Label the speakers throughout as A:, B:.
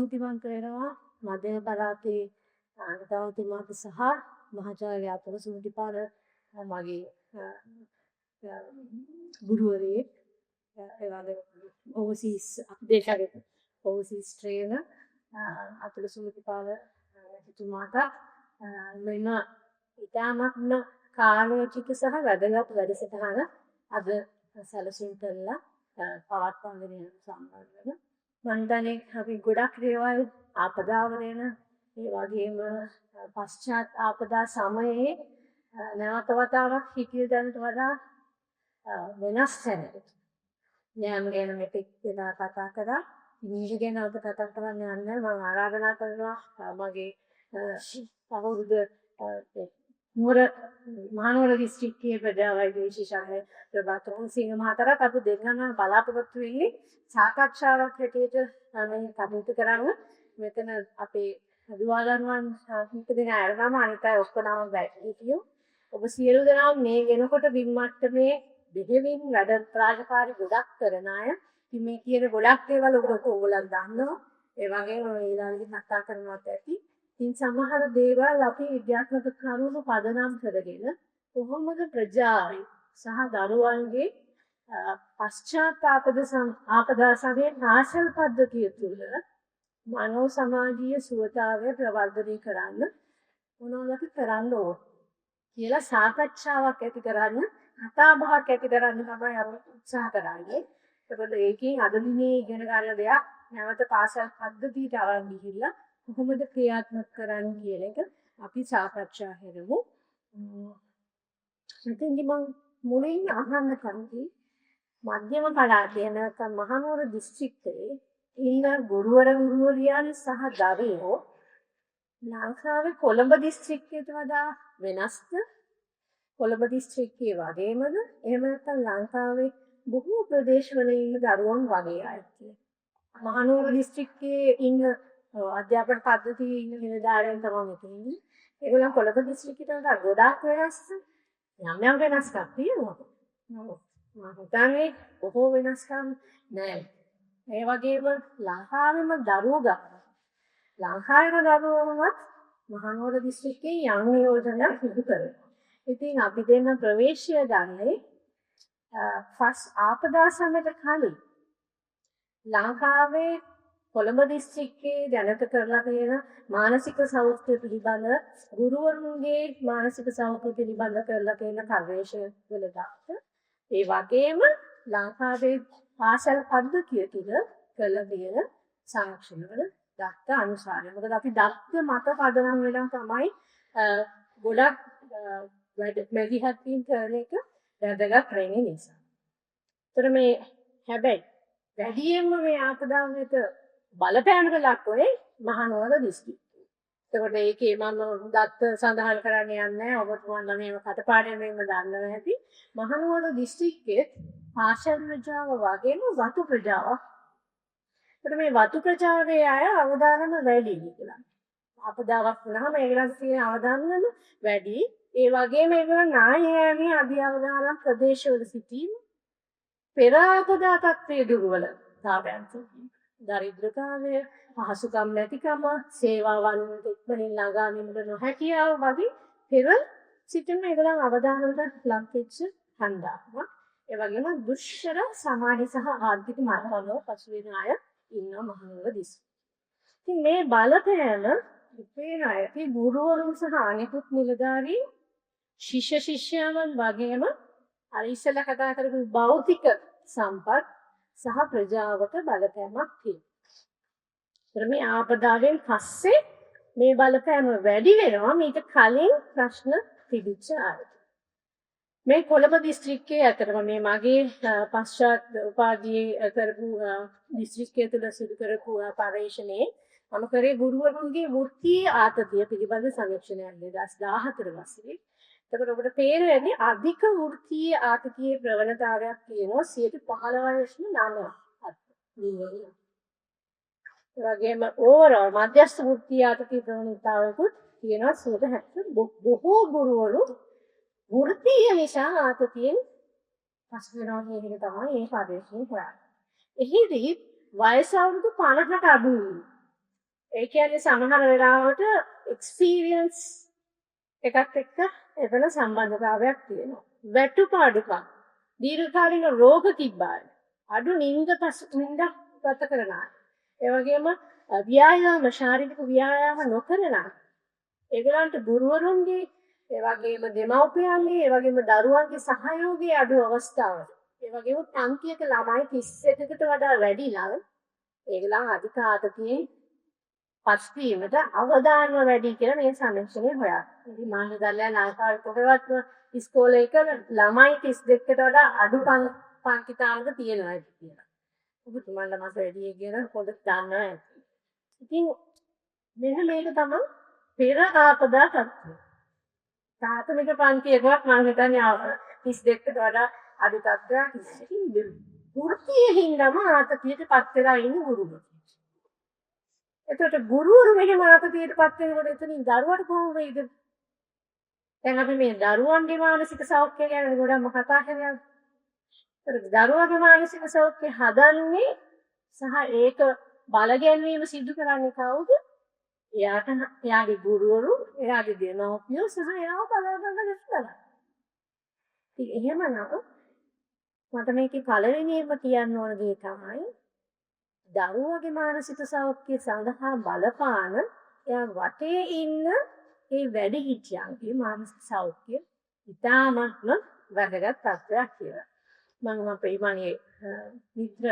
A: ස්තුතිවන්ත වෙනවා මධ්‍යම පළාතේ අගතාවතුමාට සහ මහාචාර්ය අතුල සුමුටිපාල මගේ ගුරුවරයෙක් ඒ වගේ ඕවර්සීස් දේශාගත ඕවර්සීස් ට්‍රේනර් අතුල සුමුටිපාල එතුමාට මෙන්න ඉතාමත්ම කාලෝචිත සහ වැදගත් වැඩසටහන අද සැලසුම් කළා පවත්වාගෙන යන සම්බන්ධව මම හිතන්නේ අපි ගොඩක් දේවල් ආපදාවරේන ඒ වගේම පශ්චාත් ආපදා සමයේ නැවත වතාවක් හිතිය දැනට වඩා වෙනස් තැනකට යෑම ගැන මෙතෙක් වෙලා කතා කරා. ඉංග්‍රීසි ගැන අප කතා කරන්න යන්නේ මම ආරාධනා කරනවා මගේ සහෝදර නුවර මහනුවර දිස්ත්‍රික්කයේ ප්‍රජාවෛද්‍ය විශේෂඥ ප්‍රභාත් සිංහ මහතාට අපි දෙන්නම බලාපොරොත්තු වෙන්නේ සාකච්ඡාවක් හැටියට මේ කටයුතු කරන්න. මෙතන අපේ අදුවාලන්වන් හිතගෙන ආරම්භම අනිත් අය ඔක්කොම වැටහිටියෝ. ඔබ සියලු දෙනා මේ වෙනකොට බිම්මට්ටමේ දෙහෙවින් වැඩ රාජකාරි ගොඩක් කරන අය. ඉතින් මේ කියන ගොඩක් දේවල් ඔබට ඕගොල්ලන් දන්නවා. ඒ වගේම ඊළඟට කතා කරනවත් ඇති. ඉතින් සමහර දේවල් අපි විද්‍යාත්මක කරුණු පදනම් කරගෙන කොහොමද ප්‍රජාව සහ දරුවන්ගේ පශ්චාත් ආපදා සමයේ නාශන පද්ධතිය තුළ මනෝ සමාජීය සුවතාවය ප්‍රවර්ධනය කරන්න මොනවද අපි කරන්න ඕන කියලා සාකච්ඡාවක් ඇති කරන්න කතා බහක් ඇති කරන්න තමයි අපි උත්සාහ කරන්නේ. ඒකවල ඒකෙන් අද දිනේ ඉගෙන ගන්න දෙයක් නැවත පාසල් පද්ධතියට අරන් ගිහිල්ලා කොහොමද ක්‍රියාත්මක කරන්නේ කියන එක අපි සාකච්ඡා කරමු. මෙතෙන්දි මම මුලින් අහන්න කැමති මධ්‍යම පළාතේ නැත්නම් මහනුවර දිස්ත්‍රික්කයේ ඉන්න ගුරුවරියන් සහ දරුවෝ ලංකාවේ කොළඹ දිස්ත්‍රික්කයට වඩා වෙනස්ද? කොළඹ දිස්ත්‍රික්කයේ වගේමද? එහෙම නැත්නම් ලංකාවේ බොහෝ ප්‍රදේශවල ඉන්න දරුවෝ වගේ අය කියලා. මහනුවර දිස්ත්‍රික්කයේ ඉන්න අධ්‍යාපන පද්ධතියේ ඉන්න නිලධාරීන් තමයි මෙතනදී. ඒගොල්ලන් කොළඹ දිස්ත්‍රික්කයට වඩා ගොඩාක් වෙනස්. යම් වෙනස්කම් තියෙනවා. මම හිතන්නේ බොහෝ වෙනස්කම් නෑ. ඒ වගේම ලංකාවේම දරුවෝ ගන්න. ලංකාවේ දරුවෝවත් මහනුවර දිස්ත්‍රික්කයේ යම් නියෝජනයක් සිදු කරනවා. ඉතින් අපි දෙන්න ප්‍රවේශය ගන්නේ ආපදා සමයට කලින් ලංකාවේ කොළඹ දිස්ත්‍රික්කයේ දැනට කරලා තියෙන මානසික සෞඛ්‍ය පිළිබඳ ගුරුවරුන්ගේ මානසික සෞඛ්‍ය පිළිබඳ කරලා තියෙන පර්යේෂණ වලට ඒ වගේම ලංකාවේ පාසල් පද්ධතිය තුළ කරලා තියෙන සංරක්ෂණවල දත්ත අනුසාරය. මොකද අපි දත්ත මත පදනම් වෙලා තමයි ගොඩක් මැදිහත් වීම කරන එක වැදගත් වෙන්නේ නිසා. ඒතර මේ හැබැයි වැඩියෙන්ම මේ ආපදාවට බලපෑමකට ලක් වෙන්නේ මහනුවර දිස්ත්‍රික්කය. ඒකට ඒකේ මම දත්ත සඳහන් කරන්න යන්නේ නැහැ. ඔබතුමන්ලා මේව කටපාඩම් වෙන්න දන්නවා ඇති. මහනුවර දිස්ත්‍රික්කයේ පාසල් ප්‍රජාව වගේම වතු ප්‍රජාවක්. ඒකට මේ වතු ප්‍රජාවේ අය අවදානම වැඩි කියලා. ආපදාවක් වුණාම ඒගොල්ලන්ට තියෙන අවදානම වැඩි. ඒ වගේම ඒගොල්ලන් නායෑමේ අධ්‍යාපන ප්‍රදේශවල සිටීම පෙර ආපදා තත්ත්වයේ දුර්වලතාවයන් දරිද්‍රතාවය, පහසුකම් නැතිකම, සේවාවන් ඉක්මනින් ළඟා වීමට නොහැකියාව වගේ පෙර සිටින ඒගොල්ලන් අවදානවලට ලක් වෙච්ච හන්දාවක්. ඒ වගේම දුෂ්කර සමාජ සහ ආර්ථික මට්ටම්වල පසු වෙන අය ඉන්නවා මහනුවර දිස්ත්‍රික්කයේ. ඉතින් මේ බලපෑම ඉපේන අයගේ ගුරුවරුන් සහ අනෙකුත් නිලධාරීන් ශිෂ්‍ය ශිෂ්‍යයන් වගේම අර ඉස්සෙල්ලා කතා කරපු භෞතික සම්පත් සහ ප්‍රජාවට බලපෑමක් තියෙනවා. මේ ආපදාවෙන් පස්සේ මේ බලපෑම වැඩි වෙනවා මේක කලින් ප්‍රශ්න තිබිච්ච අයට. මේ කොළඹ දිස්ත්‍රික්කයේ අතරම මේ මගේ පශ්චාත් උපාධියේ කරපු දිස්ත්‍රික්කය තුළ සිදු කරපු පරීක්ෂණයේ මම කරේ ගුරුවරුන්ගේ වෘත්තීය ආතතිය පිළිබඳ සමීක්ෂණයක් 2014 වසරේ. එතකොට ඔබට පේන්නේ අධික වෘත්තීය ආතතියේ ප්‍රවණතාවයක් තියෙනවා 15.9%. ඒ වගේම ඕවරෝල් මධ්‍යස්ථ වෘත්තීය ආතතිය ප්‍රවණතාවයකුත් තියෙනවා 70%. බොහෝ ගුරුවරු වෘත්තීය නිසා ආතතියෙන් පසු වෙනවා කියන එක තමයි මේ පරීක්ෂණය කරන්නේ. එහිදී වයස අවුරුදු 50කට අඩු ඒ කියන්නේ සමහර වෙලාවට එක්ස්පීරියන්ස් එකත් එක්ක එතන සම්බන්ධතාවයක් තියෙනවා. වැටුපාඩුකම් දීර්ඝකාලීන රෝග තිබ්බාය. අඩු නිින්ද ගත කරන අය. ඒ වගේම ව්‍යායාම ශාරීරික ව්‍යායාම නොකරන අය. ඒගොල්ලන්ට ගුරුවරුන්ගේ ඒ වගේම දෙමව්පියන්ගේ ඒ වගේම දරුවන්ගේ සහයෝගය අඩු අවස්ථාවල. ඒ වගේම පන්තියක ළමයි 31කට වඩා වැඩි නම් ඒගොල්ලන් අධික ආතතියෙන් පස්වීමට අවදානම වැඩි කියලා මේ සමීක්ෂණය හොයා. ඉතින් මම හිතන්නේ ලංකාවේ කොහෙවත් ඉස්කෝලේක ළමයි 32කට වඩා අඩු පන්ති තාලක තියෙනවා කියලා. ඔබතුමාලා මාස වැඩි කියන පොඩක් දන්නවා ඇති. ඉතින් මෙන්න මේක තමයි පෙර ආපදා තත්ත්වය. ප්‍රාථමික පන්තියකවත් මම හිතන්නේ 32කට වඩා අඩු තත්ත්වයක් ඉන්නේ. වෘත්තීය හින්දාම ආතතියටපත් වෙලා ඉන්නේ ගුරුවරු. එතකොට ගුරුවරු මෙහෙම ආතතියටපත් වෙනකොට එතනින් දරුවට කොහොම වෙයිද? දැන් අපි මේ දරුවන්ගේ මානසික සෞඛ්‍යය ගැන ගොඩක් කතා කරනවා. ඒතර දරුවගේ මානසික සෞඛ්‍යය හදන්නේ සහ ඒක බලගැන්වීම සිදු කරන්නේ කවුද? එයාගේ ගුරුවරු, එයාගේ දෙමව්පියෝ සහ එයාව බලගන්න දෙස්තලා. ඉතින් එහෙමනම් මට මේකේ පළවෙනියෙන්ම කියන්න ඕන දේ තමයි දරුවගේ මානසික සෞඛ්‍යය සඳහා බලපාන එයා වටේ ඉන්න ඒ වැඩිහිටියන්ගේ මානසික සෞඛ්‍යය ඉතාමත්ම වැදගත් තත්ත්වයක් කියලා. මම අපේ මිත්‍ර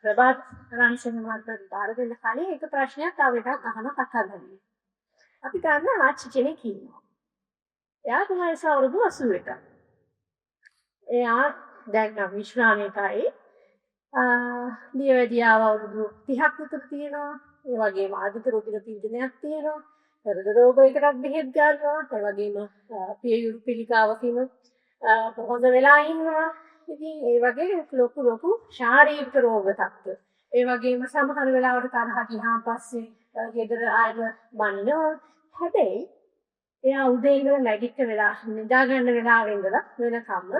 A: ප්‍රභාත් රන්සන් මහත්මයාට බාර දෙන්න කලින් එක ප්‍රශ්නයක් තව එකක් අහන කතා කරනවා. අපි ගන්න ආච්චි කෙනෙක් ඉන්නවා. එයා තමයි අවුරුදු 81ක්. එයා දැන් විශ්‍රාමයකයි දියවැඩියාව අවුරුදු 30ක් විතර තියෙනවා. ඒ වගේම ආධික රෝගික පීඩනයක් තියෙනවා. හෘද රෝගයකටත් බෙහෙත් ගන්නවා. ඒ වගේම පියයුරු පිළිකාවකින් හොඳ වෙලා ඉන්නවා. ඉතින් ඒ වගේ ලොකු ශාරීරික රෝග තත්ත්ව. ඒ වගේම සමහර වෙලාවට තරහ ගියාන් පස්සේ ගෙදර ආයෙම බනිනවා. හැබැයි එයා උදේ ඉඳලා නැගිට වෙලා නිදා ගන්න වෙලාවෙ ඉඳලා වෙනකම්ම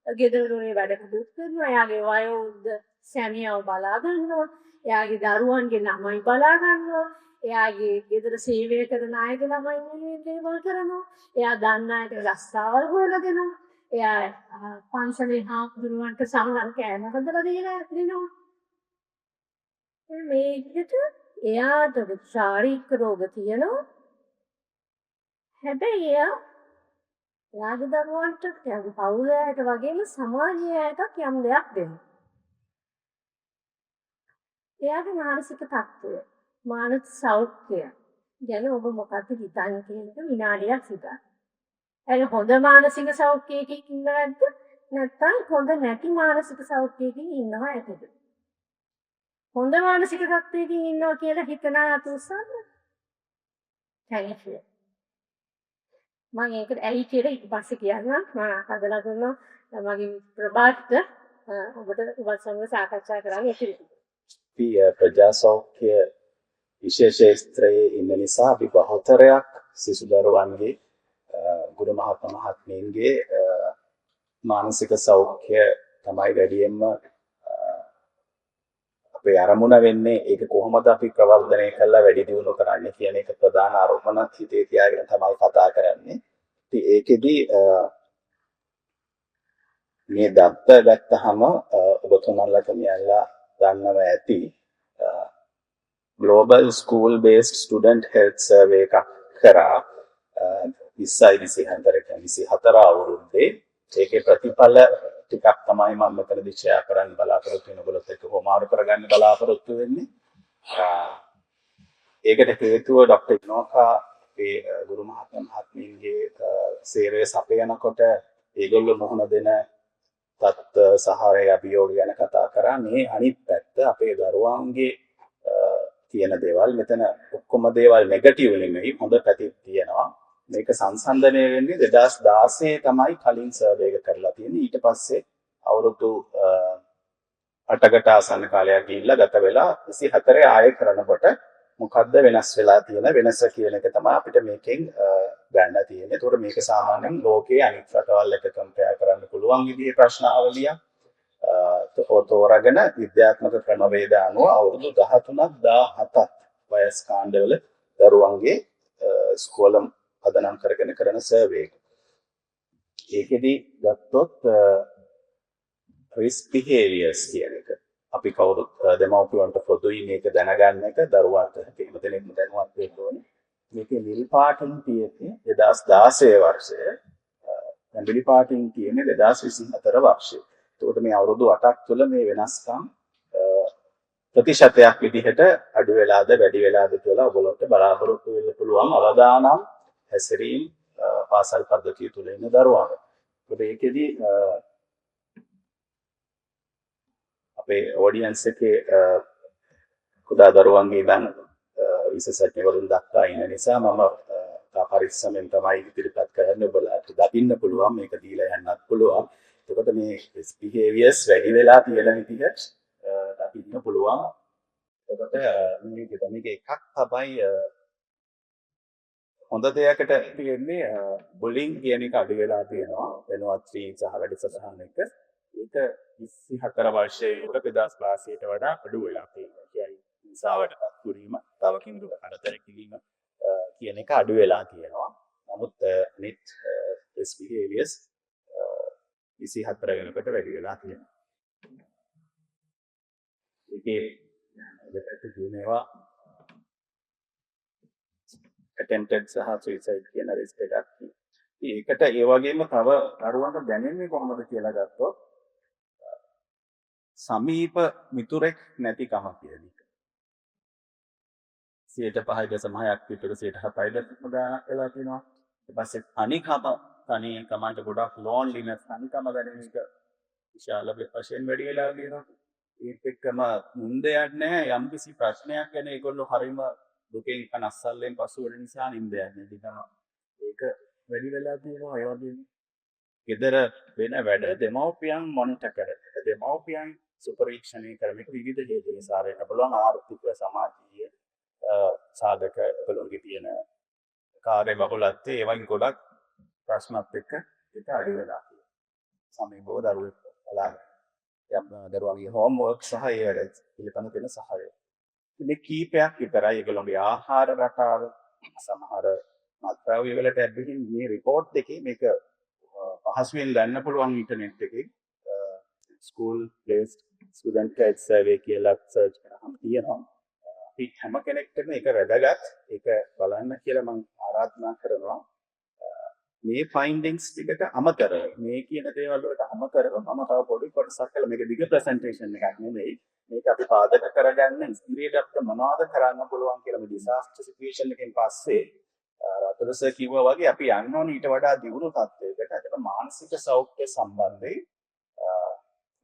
A: ගෙදර දොරේ වැඩ කටයුතු කරනවා. එයාගේ වයෝවෘද්ධ සැමියාව බලා ගන්නවා. එයාගේ දරුවන්ගේ ළමයි බලා ගන්නවා. එයාගේ ගෙදර සේවය කරන අයගේ ළමයි දේවල් කරනවා. එයා දන්න අයට රස්සාවල් හොයලා දෙනවා. එයා පන්සලේ හාමුදුරුවන්ට සමහර කෑම හදලා දෙනවා. මේ විදිහට එයාට ශාරීරික රෝග තියෙනවා. හැබැයි එයාගේ දරුවන්ට එයාගේ පවුලට වගේම සමාජයට යම් දෙයක් දෙනවා. එයාගේ මානසික තත්ත්වය, මානසික සෞඛ්‍යය ගැන ඔබ මොකක්ද හිතන්නේ කියන එක විනාඩියක් හිතන්න. ඒ හොඳ මානසික සෞඛ්‍යයකින් ඉන්නවද නැත්නම් හොඳ නැති මානසික සෞඛ්‍යයකින් ඉන්නව ඇතද? හොඳ මානසික තත්ත්වයකින් ඉන්නවා කියලා හිතන අය උත්සන්න. හැයි මම ඒකට ඇයි කියලා ඊට පස්සේ කියන්නම්. මම හදලා දුන්නා මගේ ප්‍රභාත් ඔබට ඔබත් සමග සාකච්ඡා කරන්න ඉතිරි.
B: ප්‍රජා සෞඛ්‍ය විශේෂ ක්ෂේත්‍රයේ ඉන්න නිසා අපි බහුතරයක් සිසු දරුවන්ගේ ගුරු මහත්මයා මහත්මීන්ගේ මානසික සෞඛ්‍ය තමයි වැඩියෙන්ම අපේ අරමුණ වෙන්නේ. ඒක කොහොමද අපි ප්‍රවර්ධනය කරලා වැඩි දියුණු කරන්නේ කියන එක ප්‍රධාන ආරෝපණත් හිතේ තියාගෙන තමයි කතා කරන්නේ. ඉතින් ඒකෙදි මේ දත්ත ගත්තහම ඔබතුමන්ලා කමියල්ලා දන්නවා ඇති Global School Based Student Health Survey එකක් කරා 2024 අවුරුද්දේ. ඒකේ ප්‍රතිඵල ටිකක් තමයි මම මෙතනදී ෂෙයා කරන්න බලාපොරොත්තු වෙන ඔයගොල්ලොත් එක්ක කොමාරු කරගන්න බලාපොරොත්තු වෙන්නේ. ඒකට හේතුව ඩොක්ටර් ඉනෝකා අපේ ගුරු මහත්මයා මහත්මීන්ගේ සේවය සපයනකොට ඒගොල්ලෝ මොහොන දෙන තත් සහාය අභියෝග ගැන කතා කරා. මේ අනිත් පැත්ත අපේ දරුවන්ගේ තියෙන දේවල් මෙතන ඔක්කොම දේවල් නෙගටිව් නෙමෙයි, හොඳ පැතිත් තියෙනවා. මේක සංසන්දනය වෙන්නේ 2016 තමයි කලින් සර්වේ එක කරලා තියෙන්නේ. ඊට පස්සේ අවුරුදු 8කට ආසන්න කාලයක් ගිහිල්ලා ගත වෙලා 24 ආයෙ කරනකොට මොකද්ද වෙනස් වෙලා තියෙන වෙනස කියන එක තමයි අපිට මේකෙන් ගන්න තියෙන්නේ. ඒතකොට මේක සාමාන්‍යයෙන් ලෝකයේ අනිත් රටවල් එක්ක කම්පෙයාර් කරන්න පුළුවන් විදිහේ ප්‍රශ්නාවලියක්. තෝරාගෙන විද්‍යාත්මක ක්‍රමවේද අනුව අවුරුදු 13ක් 17ක් NHS කාණ්ඩවල දරුවන්ගේ ස්කෝලම් පදනම් කරගෙන කරන සර්වේ එක. ඒකෙදි ගත්තොත් risk behaviors කියන එක. අපි කවුරුත් දෙමව්පියන්ට පොදුයි මේක දැනගන්න එක දරුවන්ට කිසිම දෙයක් දැනුවත් වෙන්න ඕනේ. මේකේ නිල් පාටින් තියෙන්නේ 2016 වර්ෂය. දැන් නිල් පාටින් තියෙන්නේ 2024 වර්ෂය. එතකොට මේ අවුරුදු 8ක් තුළ මේ වෙනස්කම් ප්‍රතිශතයක් විදිහට අඩු වෙලාද වැඩි වෙලාද කියලා ඔයගොල්ලන්ට බලාපොරොත්තු වෙන්න පුළුවන් අවදානම් හැසිරීම් පාසල් පද්ධතිය තුළ ඉන්න දරුවන්ට. ඒකට ඒකෙදි අපේ ඔඩියන්ස් එකේ කුඩා දරුවන්ගේ ඉඳන් විශේෂඥවරුන් දක්වා ඉන්න නිසා මම පරිස්සමෙන් තමයි ඉදිරිපත් කරන්න ඔයගොල්ලන්ට දකින්න පුළුවන් මේක දීලා යන්නත් පුළුවන්. එතකොට මේ behaviors වැඩි වෙලා තියෙන විදිහට දකින්න පුළුවන්. එතකොට මේක එකක් තමයි හොඳ දෙයකට තියෙන්නේ බුලින් කියන එක අඩු වෙලා තියෙනවා. වෙනවත් සහ වැඩි සසහන එක. ඒක 24 වර්ෂයේ 2016ට වඩා අඩු වෙලා තියෙනවා. කියන්නේ හිංසාවට පත්වීම, තව කිසිදු අරතර කිරීම කියන එක අඩු වෙලා තියෙනවා. නමුත් අනිත් behaviors 24 වෙනකොට වැඩි වෙලා තියෙනවා. ඒකේ දෙපැත්ත කියනවා attempted සහ suicide කියන risk එකක්. ඒකට ඒ වගේම තව දරුවන්ට දැනෙන්නේ කොහොමද කියලා ගත්තොත් සමීප මිතුරෙක් නැතිකම කියන එක. 5.6ක් විතර 7.7ක් ගානක් වෙලා තියෙනවා. ඊට පස්සේ අනිකම තනිකමන්ට ගොඩක් loneliness අනිකම දැනෙන එක විශාල වශයෙන් වැඩි වෙලා තියෙනවා. ඒත් එක්කම මුන්ද යන්නේ යම් කිසි ප්‍රශ්නයක් ගැන ඒගොල්ලෝ හරීම දුකෙන් කනස්සල්ලෙන් පසු වෙන නිසා නින්ද යන්නේ. ඒක වැඩි වෙලා තියෙනවා. ඒ වගේම ගෙදර වෙන වැඩ දෙමව්පියන් මොනිටර් කරන. දෙමව්පියන් සුපරීක්ෂණය කරමින් විවිධ හේතු නිසා වෙන බලන ආර්ථික සමාජීය සාධක වලදී තියෙන කාර්ය බහුලත්වය ඒ වගේ ගොඩක් ප්‍රශ්නත් එක්ක ඒක අඩු වෙලා තියෙනවා. සමීපව දරුවෙක් බලාගෙන දරුවන්ගේ homework සහ ඒ වැඩ පිළිපන්න තියෙන සහාය. මේ කීපයක් විතරයි ඒගොල්ලෝගේ ආහාර රටාව සමහර මත්ද්‍රව්‍ය වලට ඇබ්බැහි මේ report එකේ මේක පහසුවෙන් ගන්න පුළුවන් ඉන්ටර්නෙට් එකේ school based student guide survey කියලා සර්ච් කරාම තියෙනවා. අපි හැම කෙනෙක්ටම ඒක වැදගත්. ඒක බලන්න කියලා මම ආරාධනා කරනවා. මේ findings ටිකට අමතරව මේ කියන දේවල් වලට අමතරව මම තව පොඩි කොටසක් කළා. මේක දිග presentation එකක් නෙමෙයි. මේක අපි පාදක කරගන්න ඉස්තිරියට අපිට මොනවද කරන්න පුළුවන් කියලා මේ disaster situation එකෙන් පස්සේ අතලස කිව්වා වගේ අපි යන්න ඕනේ ඊට වඩා දියුණු තත්ත්වයකට. ඒක මානසික සෞඛ්‍ය සම්බන්ධයෙන්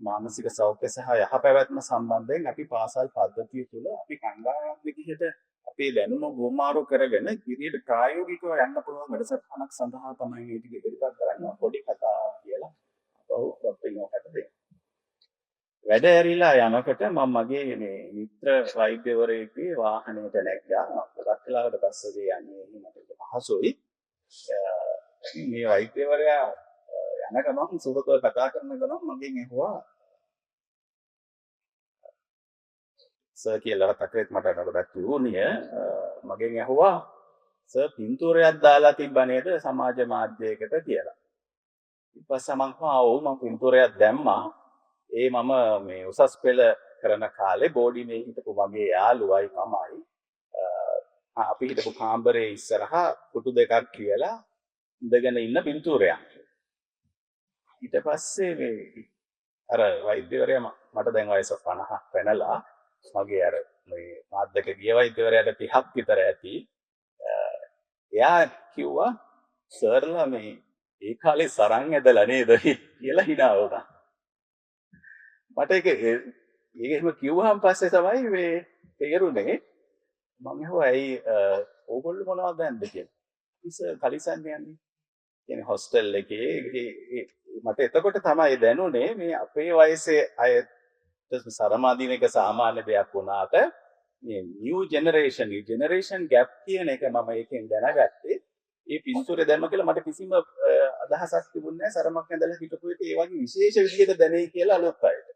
B: මානසික සෞඛ්‍ය සහ යහපැවැත්ම සම්බන්ධයෙන් අපි පාසල් පද්ධතිය තුළ අපි කණ්ඩායමක් විදිහට අපේ දැනුම ගොමාරු කරගෙන ඉදිරියට ප්‍රායෝගිකව යන්න පුළුවන් වැඩසටහනක් සඳහා තමයි මේ ටික ඉදිරිපත් කරන්න පොඩි කතාවක් කියලා අපව ඔප්පිනෝකට දෙන්න. වැඩ ඇරිලා යනකොට මම මගේ මේ මිත්‍ර වෛද්‍යවරයෙකුගේ වාහනයට නැග්ගා. ගොඩක් වෙලාවට පස්සේ යන්නේ මට පහසුයි. මේ වෛද්‍යවරයා යන ගමන් සුබකව කතා කරන ගමන් මගෙන් ඇහුවා සර් කියලා තකරෙත් මට ගොඩක් යෝනිය මගෙන් ඇහුවා සර් පින්තූරයක් දාලා තිබ්බ නේද සමාජ මාධ්‍යයකට කියලා. ඊට පස්සේ මම කිව්වා ඔව් මම පින්තූරයක් දැම්මා. ඒ මම මේ උසස් පෙළ කරන කාලේ බෝඩිමේ හිටපු මගේ යාළුවයි තමයි අපි හිටපු කාමරේ ඉස්සරහා කුටු දෙකක් කියලා ඉඳගෙන ඉන්න පින්තූරයක්. ඊට පස්සේ මේ අර වෛද්‍යවරයා මට දැන් වයස 50ක් වෙනලා මගේ අර මේ මාධ්‍යක ගිය වෛද්‍යවරයාට 30ක් විතර ඇති. එයා කිව්වා සර්ලා මේ ඒ කාලේ සරන් ඇදලා නේද කියලා hina වුණා. මට ඒක එහෙම කිව්වහම පස්සේ තමයි මේ තේරුනේ මම ඇහුවා ඇයි ඕගොල්ලෝ මොනවද දැන්ද කියලා. ඉතින් කලිසන් යන්නේ. කියන්නේ හොස්ටල් එකේ මට එතකොට තමයි දැනුනේ මේ අපේ වයසේ අය සරමාදීන එක සාමාන්‍ය දෙයක් වුණාට මේ new generation gap කියන එක මම ඒකෙන් දැනගත්තේ. ඒ පින්තූරේ දැම්ම කියලා මට කිසිම අදහසක් තිබුණේ නැහැ සරමක් ඇඳලා හිටපු එක ඒ වගේ විශේෂ විදිහට දැනෙයි කියලා අලුත් අයට.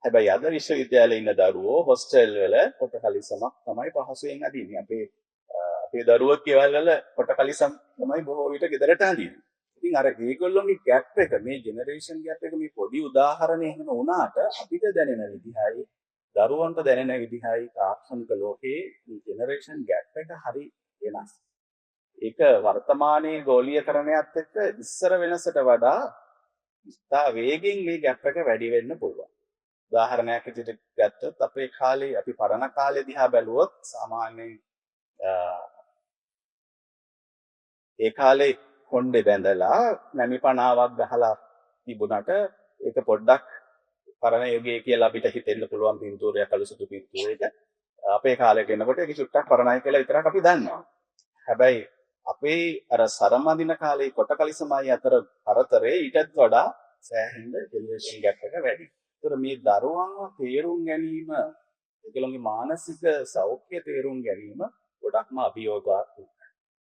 B: හැබැයි අද විශ්වවිද්‍යාලයේ ඉන්න දරුවෝ හොස්ටල් වල කොට කලිසමක් තමයි පහසුවෙන් අදින්නේ. අපේ දරුවෝ කෙවල් වල කොට කලිසම් තමයි බොහෝ විට ගෙදරට අදින්නේ. ඉතින් අර ඒගොල්ලෝගේ ગેප් එක මේ ජෙනරේෂන් ગેප් එක මේ පොඩි උදාහරණයක් එහෙම වුණාට අපිට දැනෙන විදිහයි දරුවන්ට දැනෙන විදිහයි තාක්ෂණික ලෝකයේ මේ ජෙනරේෂන් ગેප් එක හරි වෙනස්. ඒක වර්තමානයේ ගෝලීයකරණයත් එක්ක ඉස්සර වෙනසට වඩා ඉස්තා වේගෙන් මේ ગેප් එක වැඩි වෙන්න පුළුවන්. උදාහරණයක් විදිහට ගත්තොත් අපේ කාලේ අපි පරණ කාලේ දිහා බැලුවොත් සාමාන්‍යයෙන් ඒ කාලේ කොණ්ඩේ බැඳලා නැමිපණාවක් ගහලා තිබුණාට ඒක පොඩ්ඩක් පරණ යුගයේ කියලා අපිට හිතෙන්න පුළුවන් පින්තූරය කළු සුදු පින්තූරයක අපේ කාලේට එනකොට ඒක චුට්ටක් පරණයි කියලා විතරක් අපි දන්නවා. හැබැයි අපේ අර සරමදින කාලේ කොට කලිසමයි අතර පරතරේ ඊටත් වඩා සෑහෙන ජෙනරේෂන් ગેප් එක වැඩි. ඒතර මේ දරුවන්ව තේරුම් ගැනීම, ඒගොල්ලන්ගේ මානසික සෞඛ්‍ය තේරුම් ගැනීම ගොඩක්ම අභියෝගාත්මකයි.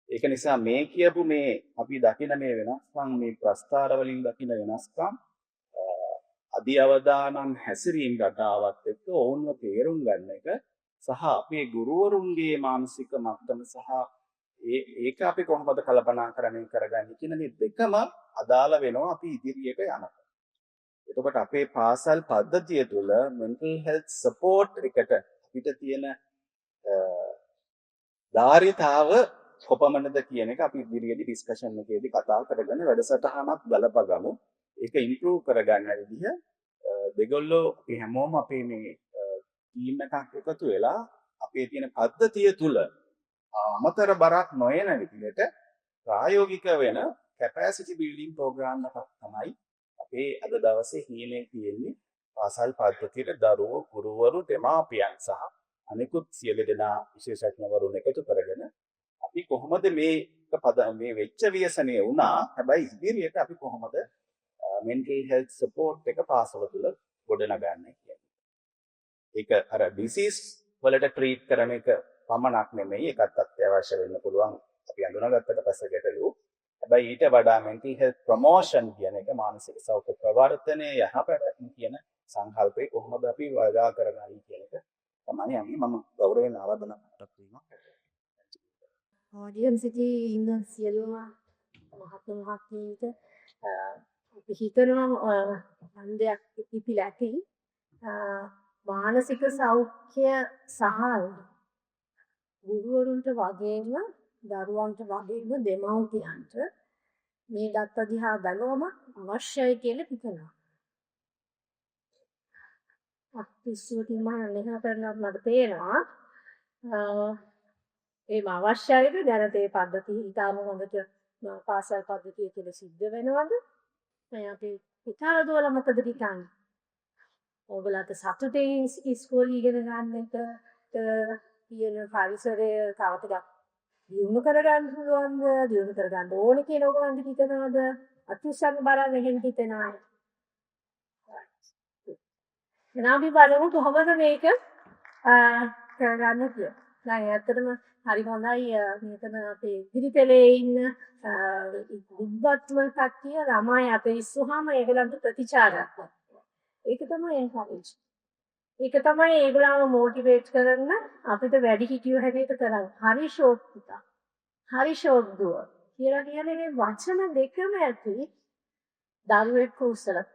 B: ඒක නිසා මේ කියපු මේ අපි දකින මේ වෙනස්කම්, මේ ප්‍රස්තාර වලින් දකින වෙනස්කම් අධි අවදානම් හැසිරීම් රටාවත් එක්ක ඕන්ව තේරුම් ගන්න එක සහ අපේ ගුරුවරුන්ගේ මානසික මට්ටම සහ ඒක අපි කොහොමද කල්පනාකරණය කරගන්නේ කියන මේ දෙකම අදාළ වෙනවා අපි ඉදිරියට යනකොට. එතකොට අපේ පාසල් පද්ධතිය තුළ mental health support එකට අපිට තියෙන ධාරිතාව කොපමණද කියන එක අපි ඉදිරියේදී ඩිස්කෂන් එකේදී කතා කරගෙන වැඩසටහනක් බලපගමු. ඒක ඉම්ප්‍රූව් කරගන්න විදිහ දෙගොල්ලෝ අපි හැමෝම අපේ මේ ටීම් එකක් එකතු වෙලා අපේ තියෙන පද්ධතිය තුළ අමතර බරක් නොයන විදිහට ප්‍රායෝගික වෙන කැපැසිටි බිල්ඩින් ප්‍රෝග්‍රෑම් එකක් තමයි අපේ අද දවසේ හීනේ තියෙන්නේ. පාසල් පද්ධතියට දරුවෝ, ගුරුවරු, දෙමාපියන් සහ අනිකුත් සියලු දෙනා විශේෂඥවරුන් එකතු කරගෙන අපි කොහොමද මේ වෙච්ච ව්‍යසනය වුණා. හැබැයි ඉදිරියට අපි කොහොමද mental health support එක පාසල තුළ ගොඩනගන්නේ කියන්නේ. ඒක අර disease වලට treat කරන එක පමණක් නෙමෙයි, ඒකත් අත්‍යවශ්‍ය වෙන්න පුළුවන් අපි අඳුනගත්තට පස්සේ ගැටලු. හැබැයි ඊට වඩා mental health promotion කියන එක, මානසික සෞඛ්‍ය ප්‍රවර්ධනය යහපැවැත්ම කියන සංකල්පේ කොහොමද අපි වඩා කරගන්නේ කියන එක තමයි මම ගෞරවයෙන් ආරාධනා කරනවා.
A: ඔඩියන්ස් එකේ ඉන්න සියලුම මහත්මීන්ට අපි හිතනවා හන්දයක් ඉපිලා ඇති මානසික සෞඛ්‍ය සහ ගුරුවරුන්ට වගේම දරුවන්ට වගේම දෙමව්පියන්ට මේ දත්ත දිහා බැලුවම අවශ්‍යයි කියලා හිතනවා. අපිස්සුවකින් මම නෙහා කරනවත් මට පේනවා ඒම අවශ්‍යයිද දැනට ඒ පද්ධතිය ඉතාම හොඳට පාසල් පද්ධතිය තුළ සිද්ධ වෙනවද? මේ අපි හිතාල දුවලා මොකද හිතන්නේ? ඔයගලට සතුටින් ඉස්කෝලේ ඉගෙන ගන්න එක කියන පරිසරය තව ටිකක් දියුණු කරගන්න පුළුවන්ද? දියුණු කරගන්න ඕනේ කියලා ඔයගලන්ට හිතනවද? අතිශයින් බරක් මෙහෙම හිතනවා. අපි බලමු කොහොමද මේක කරගන්න කියලා. දැන් ඇත්තටම හරි හොඳයි මෙතන අපේ පිළිපෙලේ ඉන්න විද්වත්ම කට්ටිය ළමයි අපේ ඉස්සුවාම ඒගොල්ලන්ට ප්‍රතිචාරයක්. ඒක තමයි එන්කරේජ්. ඒක තමයි ඒගොල්ලන්ව මොටිවේට් කරන්න අපිට වැඩි හිටියෝ හැටියට කරන්නේ. හරි ෂෝක් පුතා. හරි ෂෝක් දුව. කියලා කියන්නේ මේ වචන දෙකම ඇති දරුවෙක් උස්සලක්.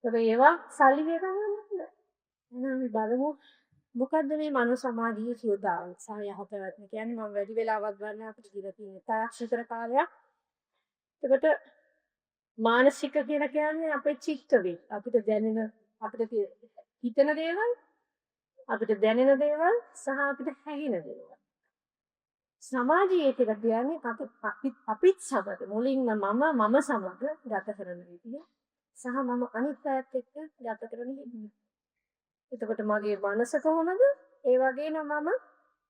A: ඒවා සල්ලි වේගන්න එහෙනම් අපි බලමු මොකද්ද මේ මනෝ සමාධියේ සියදාව සහ යහපැවැත්ම කියන්නේ. මම වැඩි වෙලාවක් ගන්න අපිට දීලා තියෙන තාක්ෂිතර කාලයක්. ඒකට මානසික කියලා කියන්නේ අපේ චිත්ත වේ. අපිට දැනෙන, අපිට හිතෙන දේවල්, අපිට දැනෙන දේවල් සහ අපිට හැඟෙන දේවල්. සමාජයේ කියලා කියන්නේ අපිත් සමග මුලින්ම මම සමග ගත කරන විදිය සහ මම අනිත් අයත් එක්ක ගත කරන විදිය. එතකොට මගේ මනස කොහොමද? ඒ වගේම මම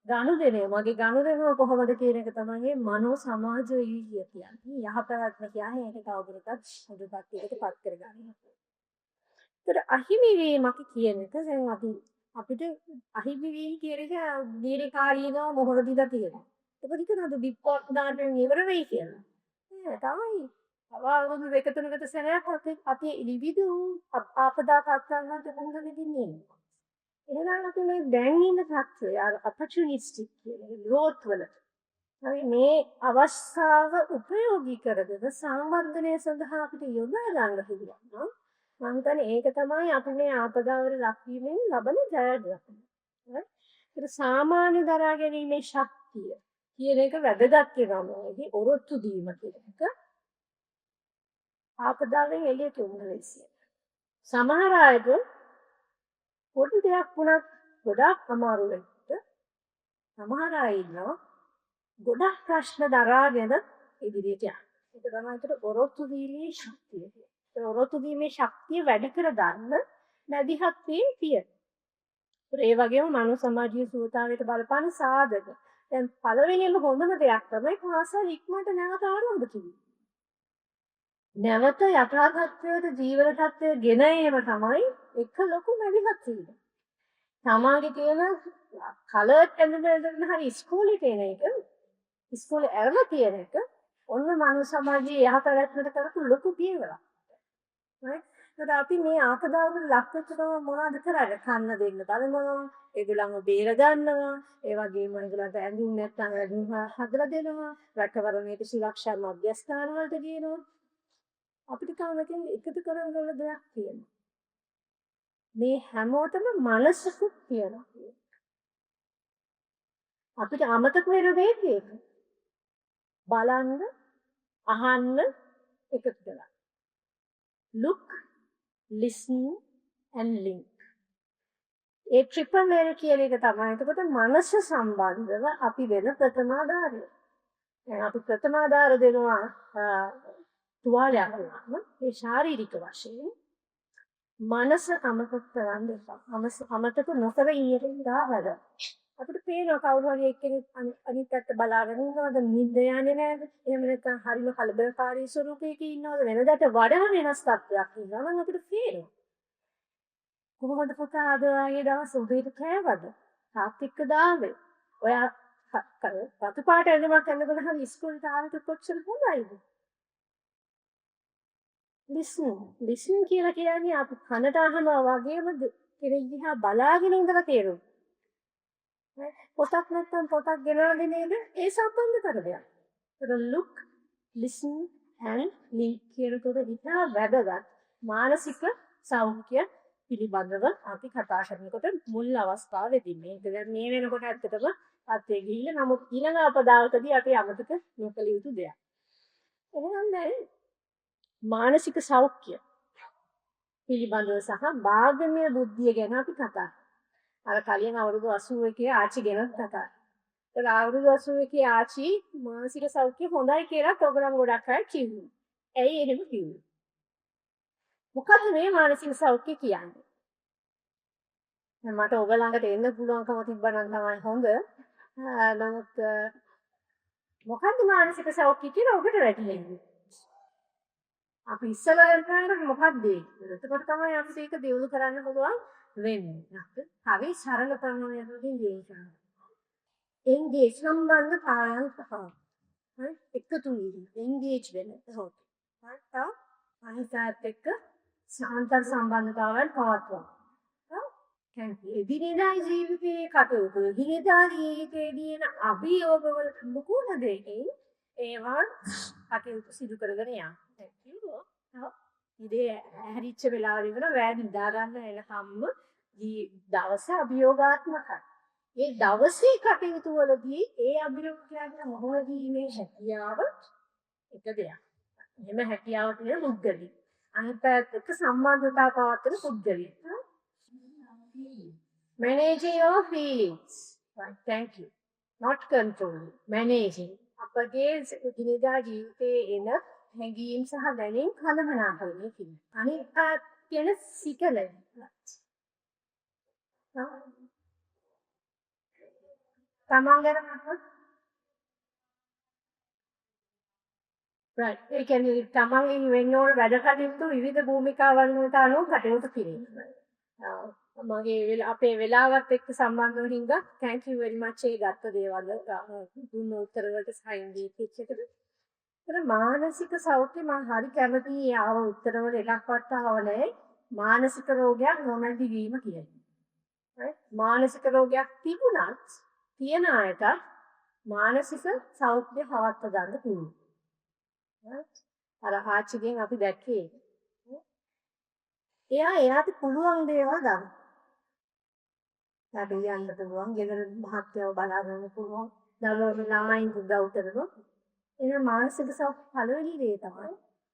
A: ගනුදෙනුව, මගේ ගනුදෙනුව කොහොමද කියන එක තමයි මනෝ සමාජ වීර්යය කියන්නේ. යහපැවැත්ම කියන්නේ ඒක තවදුරටත් හොඳ පැත්තකටපත් කරගන්න. ඒතර අහිමි වීමක් කියන එක දැන් අපිට අහිමි වීම කියන එක දීර්ඝකාලීනව මොහොත දිලා තියෙනවා. ඒක හිතනද විපෝට් දාන්න ඉවර වෙයි කියලා. නෑ තමයි. අවුරුදු දෙක තුනකට සැරයක් අපි විවිධ ආපදා තත්ත්වයන්ට මුහුණ දෙන්නේ. එහෙනම් අපි මේ දැන් ඉන්න තත්ත්වය අර අපචුනිස්ටික් කියන ග්‍රෝත් වලට හරි මේ අවස්ථාව උපයෝගී කරගෙන සංවර්ධනය සඳහා අපිට යොදා ගන්න පුළුවන්. මම හිතන්නේ ඒක තමයි අපි මේ ආපදාවල ලක්වීමෙන් ලබන ජයග්‍රහණය. හරි? ඒක සාමාන්‍ය දරා ගැනීමේ ශක්තිය කියන එක වැදගත් වෙනවා. ඒකේ ඔරොත්තු දීම කියන එක ආපදාවෙන් එළියට එන්න ලේසියි. සමහර අයට පොඩි දෙයක් වුණත් ගොඩාක් අමාරු වෙන්න සමහර අය ඉන්නවා ගොඩක් ප්‍රශ්න දරාගෙන ඉදිරියට යනවා. ඒක තමයි ඒකට ඔරොත්තු දීමේ ශක්තිය. ඒ ඔරොත්තු දීමේ ශක්තිය වැඩි කර ගන්න මැදිහත් වීම තියෙනවා. ඒ වගේම මනෝ සමාජීය සුවතාවයට බලපාන සාධක. දැන් පළවෙනිම හොඳම දෙයක් තමයි පාසල් ඉක්මනට නැවත ආරම්භ කිරීම. නැවත යථා තත්ත්වයට ජීවන තත්ත්වය ගෙන ඒම තමයි එක ලොකු මැදිහත් වීම. සමාජයේ තියෙන කලර්ඩ් එන්වයරන්මන්ට් හරි ඉස්කෝලේ තියෙන එක ඉස්කෝලේ ඇරලා තියෙන එක ඔන්න මනෝ සමාජයේ යහපැවැත්මට කරපු ලොකු පියවරක්. right? ඒකට අපි මේ ආපදාවකට ලක් වෙච්ච ගමන් මොනවද කරන්නේ? කන්න දෙන්න බලනවා, ඒගොල්ලන්ව බේර ගන්නවා, ඒ වගේම ඒගොල්ලන්ට ඇඳුම් නැත්නම් ඇඳුම් හදලා දෙනවා, රැකවරණයට සුරක්ෂා මධ්‍යස්ථාන වලට ගේනවා. අපිට කවදාකවත් එකතු කරගන්න ඕන දෙයක් තියෙනවා. මේ හැමෝටම මනසකුත් තියෙනවා. අපිට අමතක වෙන දෙයක් ඒක. බලන්න, අහන්න, එකතු කරගන්න. Look, listen and link. A triple L කියන එක තමයි. එතකොට මනස සම්බන්ධව අපි වෙන ප්‍රථමාධාරය. දැන් අපි ප්‍රථමාධාර දෙනවා තුවාලයක් වුණාම ඒ ශාරීරික වශයෙන් මනස අමතක කරන්න එපා. අමතක නොකර ඉන්න දාවද. අපිට පේනවා කවුරු හරි එක්කෙනෙක් අනිත් පැත්ත බලාගෙන ඉන්නවද නිින්ද යන්නේ නැද්ද? එහෙම නැත්නම් හරිම කලබලකාරී ස්වරූපයක ඉන්නවද? වෙනදාට වඩා වෙනස් තත්ත්වයක් ඉන්නවා නම් අපිට පේනවා. කොහොමද පුතා අද ආයේ දවස් උදේට කෑවද? තාත් එක්ක දාවේ. ඔයා රතු පාට ඇඳුමක් ඇඳගෙන හරි ඉස්කෝලේට ආවට කොච්චර හොඳයිද? listen කියලා කියන්නේ අපි කනට අහනවා වගේම කෙනෙක් දිහා බලාගෙන ඉඳලා තේරුම්. පොතක් නැත්නම් පොතක් ගෙනලා දෙන එක ඒ සම්බන්ධ කරදයක්. ඒක look, listen and link කියනකොට ඉතා වැදගත් මානසික සෞඛ්‍ය පිළිබඳව අපි කතා කරනකොට මුල් අවස්ථාවේදී මේක දැන් මේ වෙනකොට ඇත්තටම අත්යේ ගිහිල්ලා නමුත් ඊළඟ අපදාවකදී අපි අමතක නොකළ යුතු දෙයක්. එහෙනම් දැන් මානසික සෞඛ්‍ය පිළිබඳව සහ භාග්‍යමය බුද්ධිය ගැන අපි කතා කරා. අර කලින් අවුරුදු 81 ආච්චි ගැන කතා කරා. ඒක අවුරුදු 81 ආච්චි මානසික සෞඛ්‍ය හොඳයි කියලා ප්‍රෝග්‍රෑම් ගොඩක් අය කිව්වා. ඇයි එහෙම කිව්වේ? මොකද මේ මානසික සෞඛ්‍ය කියන්නේ? දැන් මට ඔබ ළඟට එන්න පුළුවන්කම තිබ්බනම් තමයි හොඳ. නමුත් මොකද්ද මානසික සෞඛ්‍ය කියලා ඔබට වැටහෙන්නේ? අපි ඉස්සලා කරන්නේ මොකක්ද ඒක? එතකොට තමයි අපිට ඒක දියුණු කරන්න පුළුවන් වෙන්නේ. හරි සරල ප්‍රමාණයකින් දියුණු කරන්න. engage සම්බන්ධ කායන් සහ හරි එකතු වීම engage වෙන හොත්. හරි අනිසාත් එක්ක සාන්තර සම්බන්ධතාවයන් පවත්වනවා. එදිනෙදා ජීවිතයේ කටයුතු එදිනෙදා ජීවිතයේදී එන අභියෝගවල මුකුණ දෙකේ ඒවා කටයුතු සිදු කරගෙන යනවා. ඉතින් හැරිච්ච වෙලාවෙ ඉවර වැය නිදා ගන්න එනකම්ම දවස අභියෝගාත්මකයි. ඒ දවසේ කටයුතු වලදී ඒ අභියෝගයන්ට මොහොත දීමේ හැකියාව එක දෙයක්. එහෙම හැකියාව තියෙන පුද්ගලෙක්. අනිත් පැත්තට සම්බන්ධතාව පවත්වන පුද්ගලෙක්. Managing your feelings. Right, thank you. Not controlling. Managing. අපගේ දිනදා ජීවිතයේ එන හැඟීම් සහ දැනීම් කළමනාකරණය කිරීම. අනිත් කියන සිකලයි. තමන් ගැන මොකක්ද? right. ඒ කියන්නේ තමන්ගේ වෙන්න ඕන වැඩ කටයුතු විවිධ භූමිකාවන් වලට අනුව කටයුතු කිරීම. මගේ අපේ වෙලාවත් එක්ක සම්බන්ධ වෙන හින්දා thank you very much ඒ ගත්ත දේවල් දුන්න උත්තර වලට සයින් දීපිච්ච එකට. ඒතර මානසික සෞඛ්‍ය මම හරි කැමතියි ආව උත්තරවල එකක්වත් ආවනේ මානසික රෝගයක් නොමැති වීම කියන්නේ. මානසික රෝගයක් තිබුණත් තියෙන අයට මානසික සෞඛ්‍ය හවත් ගන්න පුළුවන්. අර ආච්චිගෙන් අපි දැක්කේ එයාට පුළුවන් දේවල් ගන්න. ළඟ යන්න පුළුවන්, ගෙදර මහත්යව බලා ගන්න පුළුවන්, දරුවෝ ළමයින් උදව් කරනවා. එන මානසික සෞඛ්‍ය පළවෙනි දේ තමයි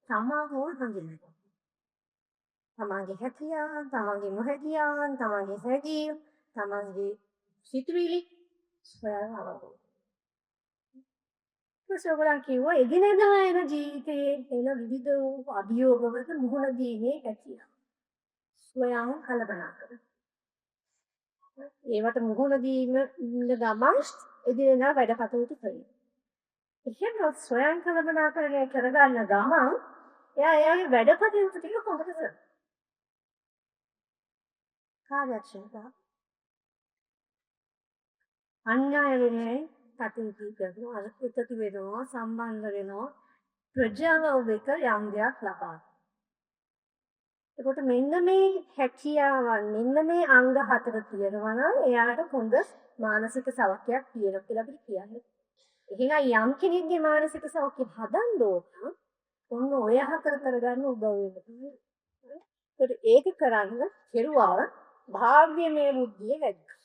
A: තමා හෝ හඳුනගන්න. තමන්ගේ හැකියාවන්, තමන්ගේ නොහැකියාවන්, තමන්ගේ හැඟීම්, තමන්ගේ සිතුවිලි සොයනවා. ඔයගොල්ලන් කිව්වා එදිනෙදා එන ජීවිතයේ එන විවිධ වූ අභියෝගවලට මුහුණ දීමේ හැකියාව. ස්වයං කළමනාකරන. ඒවට මුහුණ දීම ගමන් එදිනෙදා වැඩ කටයුතු කරනවා. එහෙම ස්වයං කළමනාකරණය කරගන්න ගමන් එයාගේ වැඩ කටයුතු ටික හොඳට කරනවා. කාර්යක්ෂමතාව අන්‍යය වෙනුවෙන් කටයුතු කරනවා, එකතු වෙනවා, සම්බන්ධ වෙනවා, ප්‍රජාව එක්ක යම් දෙයක් ලබා. ඒකට මෙන්න මේ හැකියාවන්, මෙන්න මේ අංග හතර තියෙනවා නම් එයාට හොඳ මානසික සෞඛ්‍යයක් තියෙනවා කියලා අපිට කියන්නේ. එහෙනම් යම් කෙනෙක්ගේ මානසික සෞඛ්‍ය හදන්න ඕන, ඔන්න ඔය හතර කරගන්න උදව් වෙනවා. ඒක කරන්න කෙරුවා භාග්‍යමය බුද්ධිය වැඩි.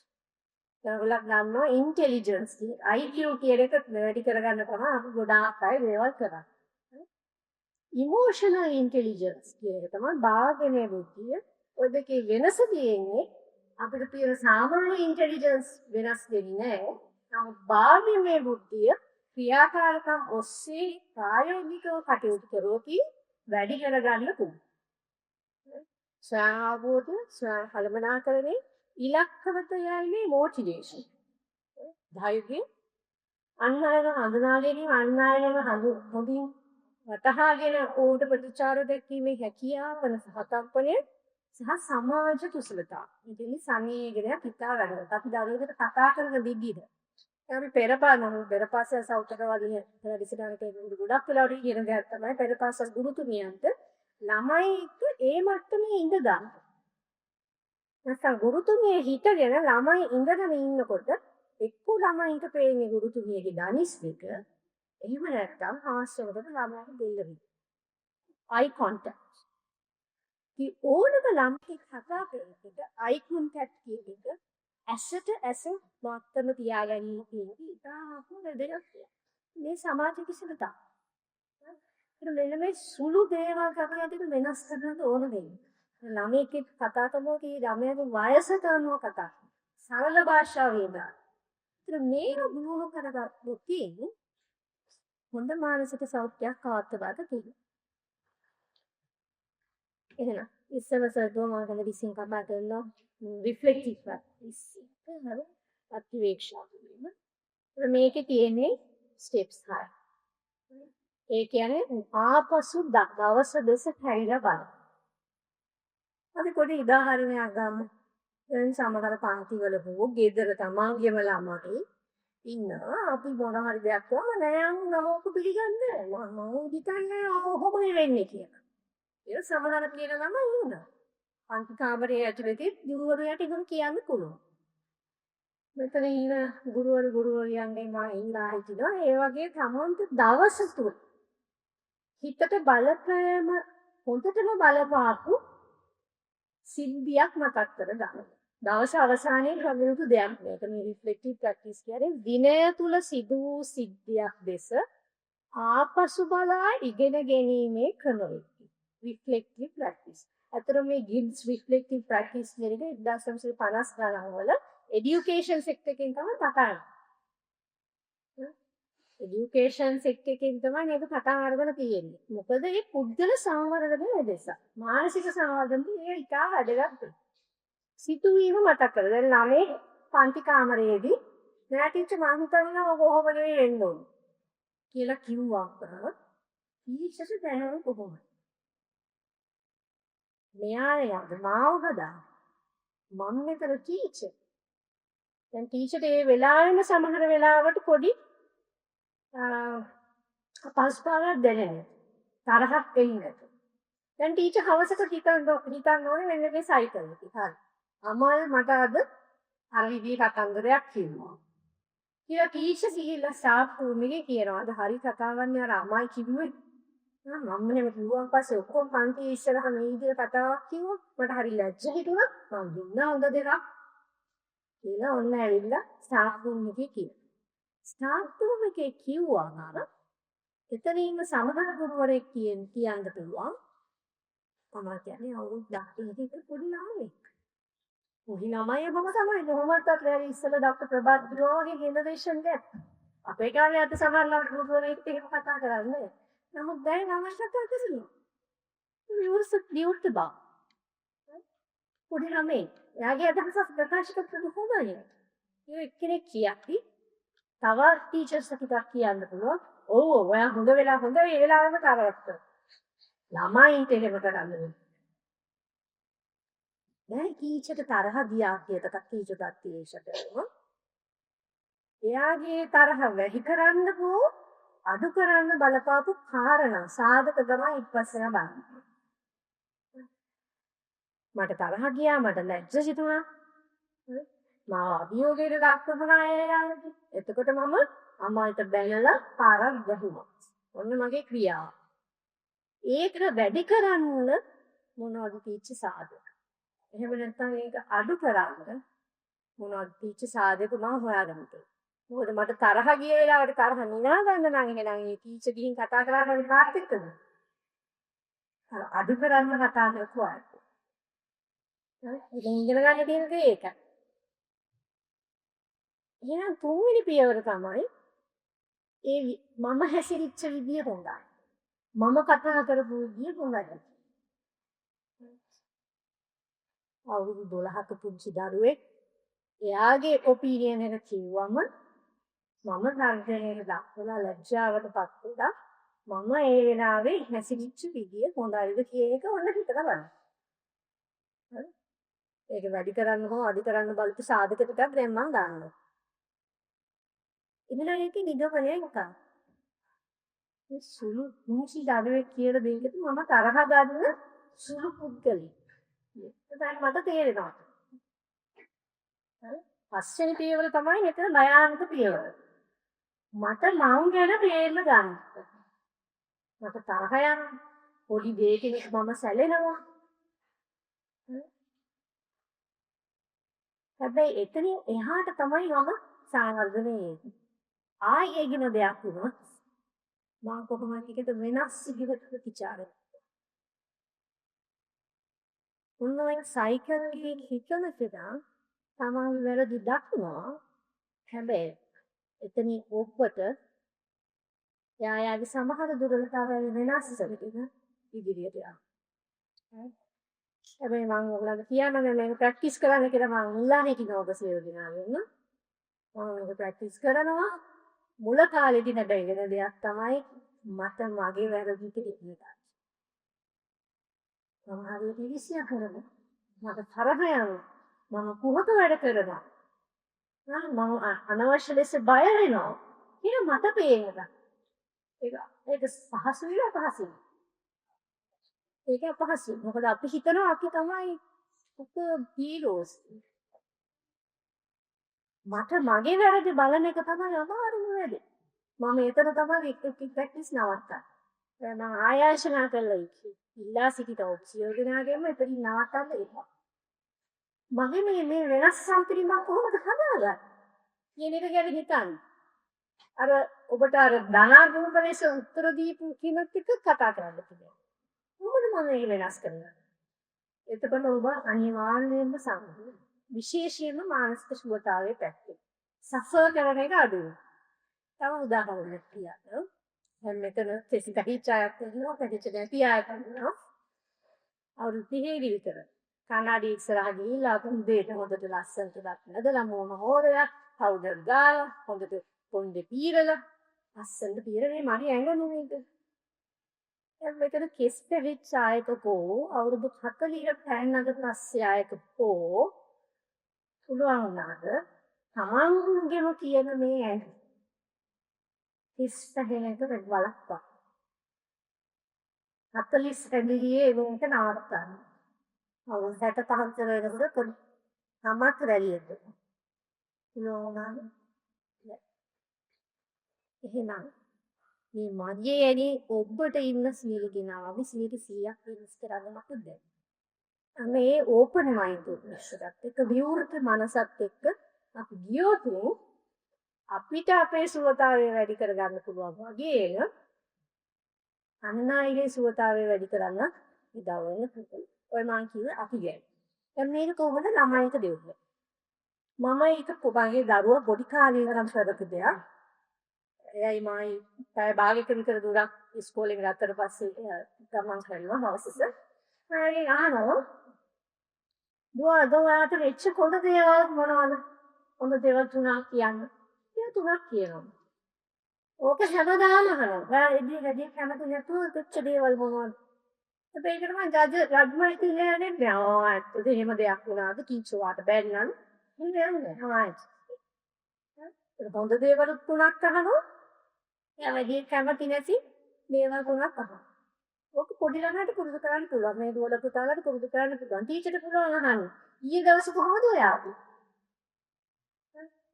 A: ඒගොල්ලන් ගන්නවා ඉන්ටෙලිජන්ස් IQ කියන එක වැඩි කරගන්න තමයි අපි ගොඩාක් අය දේවල් කරන්නේ. ඉමෝෂනල් ඉන්ටෙලිජන්ස් කියන එක තමයි භාග්‍යමය බුද්ධිය. ඔය දෙකේ වෙනස තියෙන්නේ අපිට තියෙන සාමාන්‍ය ඉන්ටෙලිජන්ස් වෙනස් වෙන්නේ නැහැ. නමුත් භාග්‍යමය බුද්ධිය ක්‍රියාකාරකම් ඔස්සේ ප්‍රායෝගිකව කටයුතු කරොත් වැඩි කරගන්න පුළුවන්. ස්වයං ස්වයං කළමනාකරණේ ඉලක්කවත යන්නේ මොටිවේෂන්. ධෛර්යය අන්හයන හඳුනා ගැනීම, අන්හයනම හොඳින් වටහාගෙන ඕට ප්‍රතිචාර දැක්වීමේ හැකියාව වන සහතප්පණය සහ සමාජ කුසලතාව. ඉතින් සංවේගනයක් හිතා ගන්නවා. අපි දරුවෙකුට කතා කරන විදිහට. අපි පෙරපාසල් සෞඛ්‍යක වගේ වැඩසටහනක ගොඩක් වෙලාවට කියන දෙයක් තමයි පෙරපාසල් ගුරුතුමියන්ට ළමයිට ඒ මට්ටමේ ඉඳ ගන්න. නැත්නම් ගුරුතුමිය හිටගෙන ළමයි ඉඳගෙන ඉන්නකොට එක්ක ළමයින්ට පේන්නේ ගුරුතුමියගේ ධනිස් එක. එහෙම නැත්නම් ආශ්‍රවකට ළමයාට දෙල්ල වෙනවා. eye contact. die ඕනම ළමයෙක් කතා කරනකොට eye contact කියන එක ඇසට ඇස මත්තම තියාගන්න කියන්නේ ඉතාලම වැදගත්. මේ සමාජ කුසලතාව. මෙන්න මේ සුළු දේවල් කතාවට වෙනස් කරන්න ඕන දෙයක්. ළමයෙක් කතා කරනකොට ඒ ළමයාගේ වයසට අනුව කතා කරනවා. සරල භාෂාවෙන් දාන්න. ඒත් මේක දුරු කරගත්තොත් හොඳ මානසික සෞඛ්‍යයක් පවත්වාගත තියෙනවා. එහෙනම් ඉස්සෙල්ලා මම ගැන විශ්ින් කතා කරනවා රිෆ්ලෙක්ටිව් ප්‍රැක්ටිස් එක අතිවේක්ෂා වීම. මේකේ තියෙන්නේ ස්ටෙප්ස් 6. ඒ කියන්නේ ආපසු දවස දෙස හැරිලා බලන්න. අපි පොඩි උදාහරණයක් ගමු. දැන් සමහර පන්තිවල හෝ ගෙදර තමන්ගේම ළමයි ඉන්නවා. අපි මොන හරි දෙයක් කරලා නෑ නමෝක පිළිගන්නේ මම හිතන්නේ ඔහොම වෙන්නේ කියලා. ඒ සමහර කියන ළමයි ඉන්නවා. පන්ති කාමරයේ ඇතුළතදී ගුරුවරයාට ඒක කියන්න පුළුවන්. මෙතන ඉන්න ගුරුවරයන්ගේ මම ඉන්නා හිටිනවා. ඒ වගේ තමන්ට දවස තුන හිතට බලපෑම හොඳටම බලපාපු සිද්ධියක් මතක් කරගන්න. දවස අවසානයේ කරගන්න දෙයක් මේක මේ රිෆ්ලෙක්ටිව් ප්‍රැක්ටිස් කියන්නේ දිනය තුල සිදු වූ සිද්ධියක් දෙස ආපසු බලා ඉගෙන ගැනීමේ ක්‍රමවේදය. රිෆ්ලෙක්ටිව් ප්‍රැක්ටිස්. අතර මේ ගිබ්ස් රිෆ්ලෙක්ටිව් ප්‍රැක්ටිස් කියන එක 1950 ගණන් වල এডুকেෂන් සෙක්ටර් එකෙන් තමයි පටන් ගන්නේ. এডুকেෂන් සෙක්ටර් එකෙන් තමයි මේක පටන් අරගෙන තියෙන්නේ. මොකද මේ පුද්ගල සංවර්ධන දෙස. මානසික සංවර්ධන ඒ ඉතා වැඩගත්. සිතුවීම මතක් කරලා දැන් ළමේ පන්ති කාමරයේදී නැටිච්ච මං හිතනවා කොහොමද වෙන්න ඕන කියලා කිව්වා කරා. ඊටසේ දැනෙන්නේ කොහොමද? මෙයා මාව හදා මම මෙතන ටීචර්. දැන් ටීචර් ඒ වෙලාවෙම සමහර වෙලාවට පොඩි පස්පාරක් දැනෙන්නේ. තරහක් එන්නේ නැතු. දැන් ටීචර් හවසට හිතන්න ඕනේ මෙන්න මේ සයිකල් එක. හරි. අමල් මට අද අර විදිහේ කතන්දරයක් කිව්වා. කියලා ටීචර් ගිහිල්ලා ස්ටාෆ් රූම් එකේ කියනවා. අද හරි කතාවන්නේ අර අමල් කිව්වේ. මම නෙමෙයි කිව්වන් පස්සේ ඔක්කොම පන්ති ඉස්සරහ මේ විදිහට කතාවක් කිව්වා. මට හරි ලැජ්ජ හිතුණා. මම දුන්නා හොඳ දෙකක්. කියලා ඔන්න ඇවිල්ලා ස්ටාෆ් රූම් එකේ කිව්වා. ස්ටාෆ් රූම් එකේ කිව්වා නේද? එතනින්ම සමහර ගුරුවරයෙක් කියන්න පුළුවන්. තමයි කියන්නේ අවුරුදු 10 ක පොඩි ළමයෙක්. පොඩි ළමයි මම තමයි කොහොමද අත්ලේ ඉස්සෙල්ලා ඩොක්ටර් ප්‍රභාත් ගිරෝගේ ජෙනරේෂන් එක. අපේ කාලේ අද සමහරවල් ගුරුවරයෙක් එහෙම කතා කරන්නේ. නමුත් දැන් ළමයි කතා කරන්නේ. විවෘත බා. පොඩි ළමයි. එයාගේ අදහසක් ප්‍රකාශ කරන්න හොඳයි. ඒ එක්කෙනෙක් කියකි තව ටීචර්ස් කෙනෙක් කියන්න පුළුවන්. ඔව් ඔයා හොඳ ඒ වෙලාවෙම කරවත්ත. ළමයින්ට එහෙම කරන්නේ. දැන් ටීචර්ට තරහ ගියා කියතක් ටීචර්ට තියෙනවා. එයාගේ තරහ වැඩි කරන්න හෝ අඩු කරන්න බලපාපු කාරණා සාධක තමයි ඉපස්සෙන බලන්න. මට තරහ ගියා මට ලැජ්ජ හිතුණා. මාව අභියෝගයට දක්වනවා එයාගේ. එතකොට මම අම්මල්ට බැනලා පාරක් ගහුවා. ඔන්න මගේ ක්‍රියාව. ඒක වැඩි කරන්න මොනවද ටීචර් සාධක? එහෙම නැත්නම් ඒක අඩු කරන්න මොනවද ටීචර් සාධක මම හොයාගන්න ඕනේ. මොකද මට තරහ ගිය වෙලාවට තරහ නිනා ගන්න නම් එහෙනම් මේ ටීචර් ගිහින් කතා කරන්නේ කාත් එක්කද? අඩු කරන්න කතා කරපුවා. ඉතින් ඉගෙන ගන්න තියෙන දේ ඒක. එහෙනම් තුන්වෙනි පියවර තමයි මම හැසිරිච්ච විදිය හොඳයි. මම කතා කරපු විදිය හොඳයි. අවුරුදු 12ක පුංචි දරුවෙක් එයාගේ ඔපිනියන් එක කිව්වම මම තර්ජනයට දක්වලා ලැජ්ජාවටපත් වුණා. මම ඒ වෙලාවේ හැසිරිච්ච විදිය හොඳයිද කියන එක ඔන්න හිතලා බලන්න. හරි? ඒක වැඩි කරන්න හෝ අඩු කරන්න බලපු සාධක ටිකක් දැන් මම ගන්නවා. ඉතින් ඒකේ නිගමනය එකක්. මේ සුළු මුචි දඩුවේ කියලා දෙන්නත් මම තරහ ගන්න සුළු පුද්ගලෙක්. ඒක මට තේරෙනවා. හරි? පස්වෙනි පියවර තමයි මෙතන භයානක පියවර. මට මං ගැන තේරෙන්න ගන්න. මට තරහ යන පොඩි දෙයකින් මම සැලෙනවා. හැබැයි එතනින් එහාට තමයි මම සාවර්ධනය වෙන්නේ. ආයෙගෙන දෙයක් වුණොත් මම කොහොමද එකට වෙනස් විදිහට ප්‍රතිචාරය. උන්වයි සයිකල් එකේ හිතන කෙනා තමන් වැරදි දක්නවා. හැබැයි එතනින් ඔප්පට යායාගේ සමහර දුර්වලතාවයන් වෙනස් කරගෙන ඉදිරියට යනවා. හැබැයි මම ඔයගොල්ලන්ට කියනවා මේක ප්‍රැක්ටිස් කරන්න කියලා මම උල්ලානේ කිනෝග සියලු දෙනා වෙන්න. මම මේක ප්‍රැක්ටිස් කරනවා. මුල කාලේදී නැබැයි දෙයක් තමයි මට මගේ වැරදි ටික ඉගෙන මම හරියට ඉරිසියා කරනවා. මට තරහ යනවා. මම කුහක වැඩ කරනවා. මම අනවශ්‍ය ලෙස බය වෙනවා. ඒක මට පේනවා. ඒක පහසුයි අපහසුයි. ඒක අපහසුයි. මොකද අපි හිතනවා අපි තමයි හීරෝස්. මට මගේ වැරදි බලන එක තමයි අමාරුම වැඩේ. මම එතන තමයි එක ප්‍රැක්ටිස් නවත්තා. මම ආයාචනා කළා ඉල්ලා සිටිනවා සියලුනාගෙම එතනින් නවත්තන්න එපා. මගේ මේ වෙනස් සම්පිරි මම කොහොමද හදාගන්නේ? කියන එක ගැන හිතන්න. අර ඔබට අර ධනාභූපලේශ උත්තර දීපු කෙනෙක් එක්ක කතා කරන්න පුළුවන්. කොහොමද මම මේක වෙනස් කරන්නේ? එතකොට ඔබ අනිවාර්යයෙන්ම සම්පූර්ණ විශේෂයෙන්ම මානසික සුවතාවයේ පැත්තේ සෆර් කරන එක අඩු වෙනවා. තව උදාහරණයක් කියන්න. දැන් මෙතන තෙසිතහිචායක් තියෙනවා පැටිචදැපියායක් තියෙනවා. අවුරුදු 30 විතර. කණ්ණාඩි ඉස්සරහ ගිහිල්ලා උදේට හොඳට ලස්සනට දක්නදලා මොන හොරයක් පවුඩර් ගාලා හොඳට පොණ්ඩේ පීරලා ලස්සනට පීරන්නේ මගේ ඇඟ නෙමෙයිද. දැන් මෙතන කෙස් පැවිච්ච ආයකකෝ අවුරුදු 40 පැන්නකට පස්සේ ආයකකෝ පුළුවන් වුණාද තමන්ගේම කියන මේ ඇඟ 30 හැගෙනක වලක්වා. 40 හැගියේ එවුන්ට නවත්තන්න. ඔව් 65 වෙනකොට තමත් රැලියෙද. නෝනා එහෙනම් මේ මගේ ඇයි ඔබට ඉන්න සීල ගෙනාවා. අපි 100%ක් වෙනස් කරන්න මතද? මේ ඕපන් මයින්ඩ්ඩ්නෙස් එකත් විවෘත මනසත් එක්ක අපි ගියොත් අපිට අපේ සුවතාවය වැඩි කරගන්න පුළුවන් වගේම අන් අයගේ සුවතාවය වැඩි කරන්න උදව් වෙන්න පුළුවන්. ඔය මං කිව්වේ අපි ගැන. දැන් මේක කොහොමද ළමයින්ට දෙන්නේ? මම ඒක කොබගේ දරුවා පොඩි කාලේ ඉඳන් කරපු දෙයක්. එයයි මයි පැය භාගයක විතර දුරක් ඉස්කෝලේ ගත්තට පස්සේ ගමන් කරනවා හවසට. මම අහනවා දුවාට වෙච්ච හොඳ දේවල් මොනවද? හොඳ දේවල් තුනක් කියන්න. ඒ තුනක් කියනවා. ඕක හැමදාම අහනවා. වැඩි කැමති නැතුව වෙච්ච දේවල් මොනවද? ඒකට මම ජජ්මන්ට් කියන්නේ නෑ. ඇත්තද එහෙම දෙයක් වුණාද? කීචුවාට බැන්නම්. නෑ. හොඳ දේවල් තුනක් අහනවා. එයා වැඩි කැමති නැති දේවල් තුනක් අහනවා. ඕක පොඩි ළමයට පුරුදු කරන්න පුළුවන්. මේ දුවල පුතාලට පුරුදු කරන්න පුළුවන්. ටීචර්ට පුළුවන් අහන්න. ඊයේ දවසේ කොහොමද ඔයා?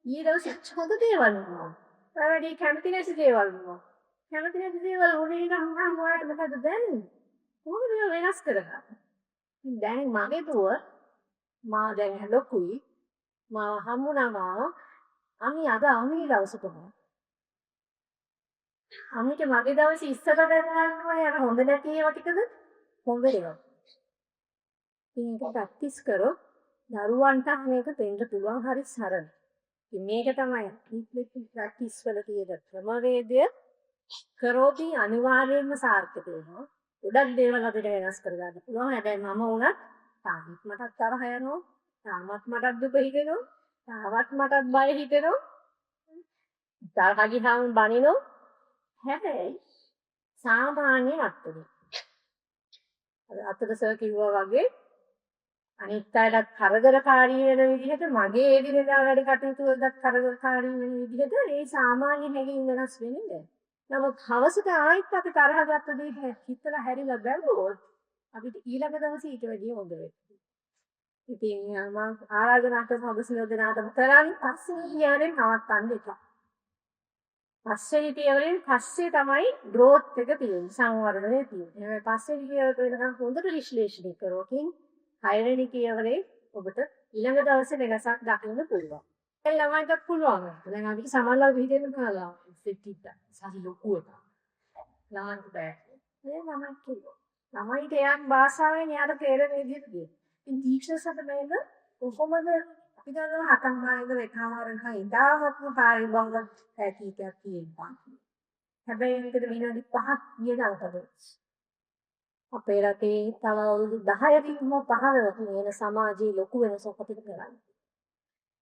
A: ඊයේ දවසේ හොඳ දේවල් වුණා. වැඩි කැමති නැති දේවල් වුණා. කැමති නැති දේවල් වුණේ නම් ඔයාලට මොකද දැනෙන්නේ? කොහොමද වෙනස් කරගන්නේ? දැන් මගේ දුව මා දැන් ලොකුයි. මා හම්බුණා අමි අද අමි දවසේ කොහොමද? අමිට මගේ දවසේ ඉස්සර ගන්නවා යන හොඳ නැති ඒවා ටිකද හොඳ ඒවා. මේක ප්‍රැක්ටිස් කරොත් දරුවන්ට මේක දෙන්න පුළුවන් හරි සරල. ඉතින් මේක තමයි ප්‍රැක්ටිස් වල තියෙන ක්‍රමවේදය. කරෝපි අනිවාර්යයෙන්ම සාර්ථක වෙනවා. ගොඩක් දේවල් අපිට වෙනස් කරගන්න පුළුවන්. හැබැයි මම වුණත් තාමත් මටත් තරහ යනවා. තාමත් මටත් දුක හිතෙනවා. තාමත් මටත් බය හිතෙනවා. තරහ ගියාම බනිනවා. හැබැයි සාමාන්‍ය මට්ටමේ අතට සර් කිව්වා වගේ අනිත් අයටත් කරදරකාරී වෙන විදිහට මගේ එදිනෙදා වැඩ කටයුතු වලට කරදරකාරී වෙන විදිහට ඒ සාමාන්‍ය හැඟීම් වෙනස් වෙන්නේ නැහැ. නමුත් හවසට ආයෙත් අපි තරහ ගත්ත දේ හිතලා හැරිලා බැලුවොත් අපිට ඊළඟ දවසේ ඊට වැඩිය හොඳ වෙනවා. ඉතින් මම ආරාධනා කරන හොබසිනෝදනාට කරන්නේ පස්සේ කියන්නේ නවත්තන්න එපා. පස්සේ පියවරෙන් පස්සේ තමයි growth එක තියෙන්නේ සංවර්ධනය තියෙන්නේ. ඒ පස්සේ පියවරට වෙනකන් හොඳට විශ්ලේෂණය කරෝකින් 6 වෙනි පියවරේ ඔබට ඊළඟ දවසේ වෙනසක් දකින්න පුළුවන්. ඒ ළමයිට පුළුවන්. දැන් අපිට සමහරවල් විහිදෙන්න කාලා ඉෆෙක්ටිව් එක. සාහි ලොකු එක. ළමයිට බෑ. ඒ ළමයි කිව්වා. ළමයිට යම් භාෂාවෙන් යාට තේරෙන විදිහට කියන්න. ඉතින් ටීචර්ස් අත මේක කොහොමද අපි ගන්නවා හතන් මායක එකමාරක ඉඳාවත්ම කාර්ය බංග හැකියාවක් තියෙනවා. හැබැයි මේකට විනාඩි 5ක් ගියනකද අපේ රටේ තව අවුරුදු 10කින්ම 15ක වෙන සමාජයේ ලොකු වෙනසක් අපිට කරන්න.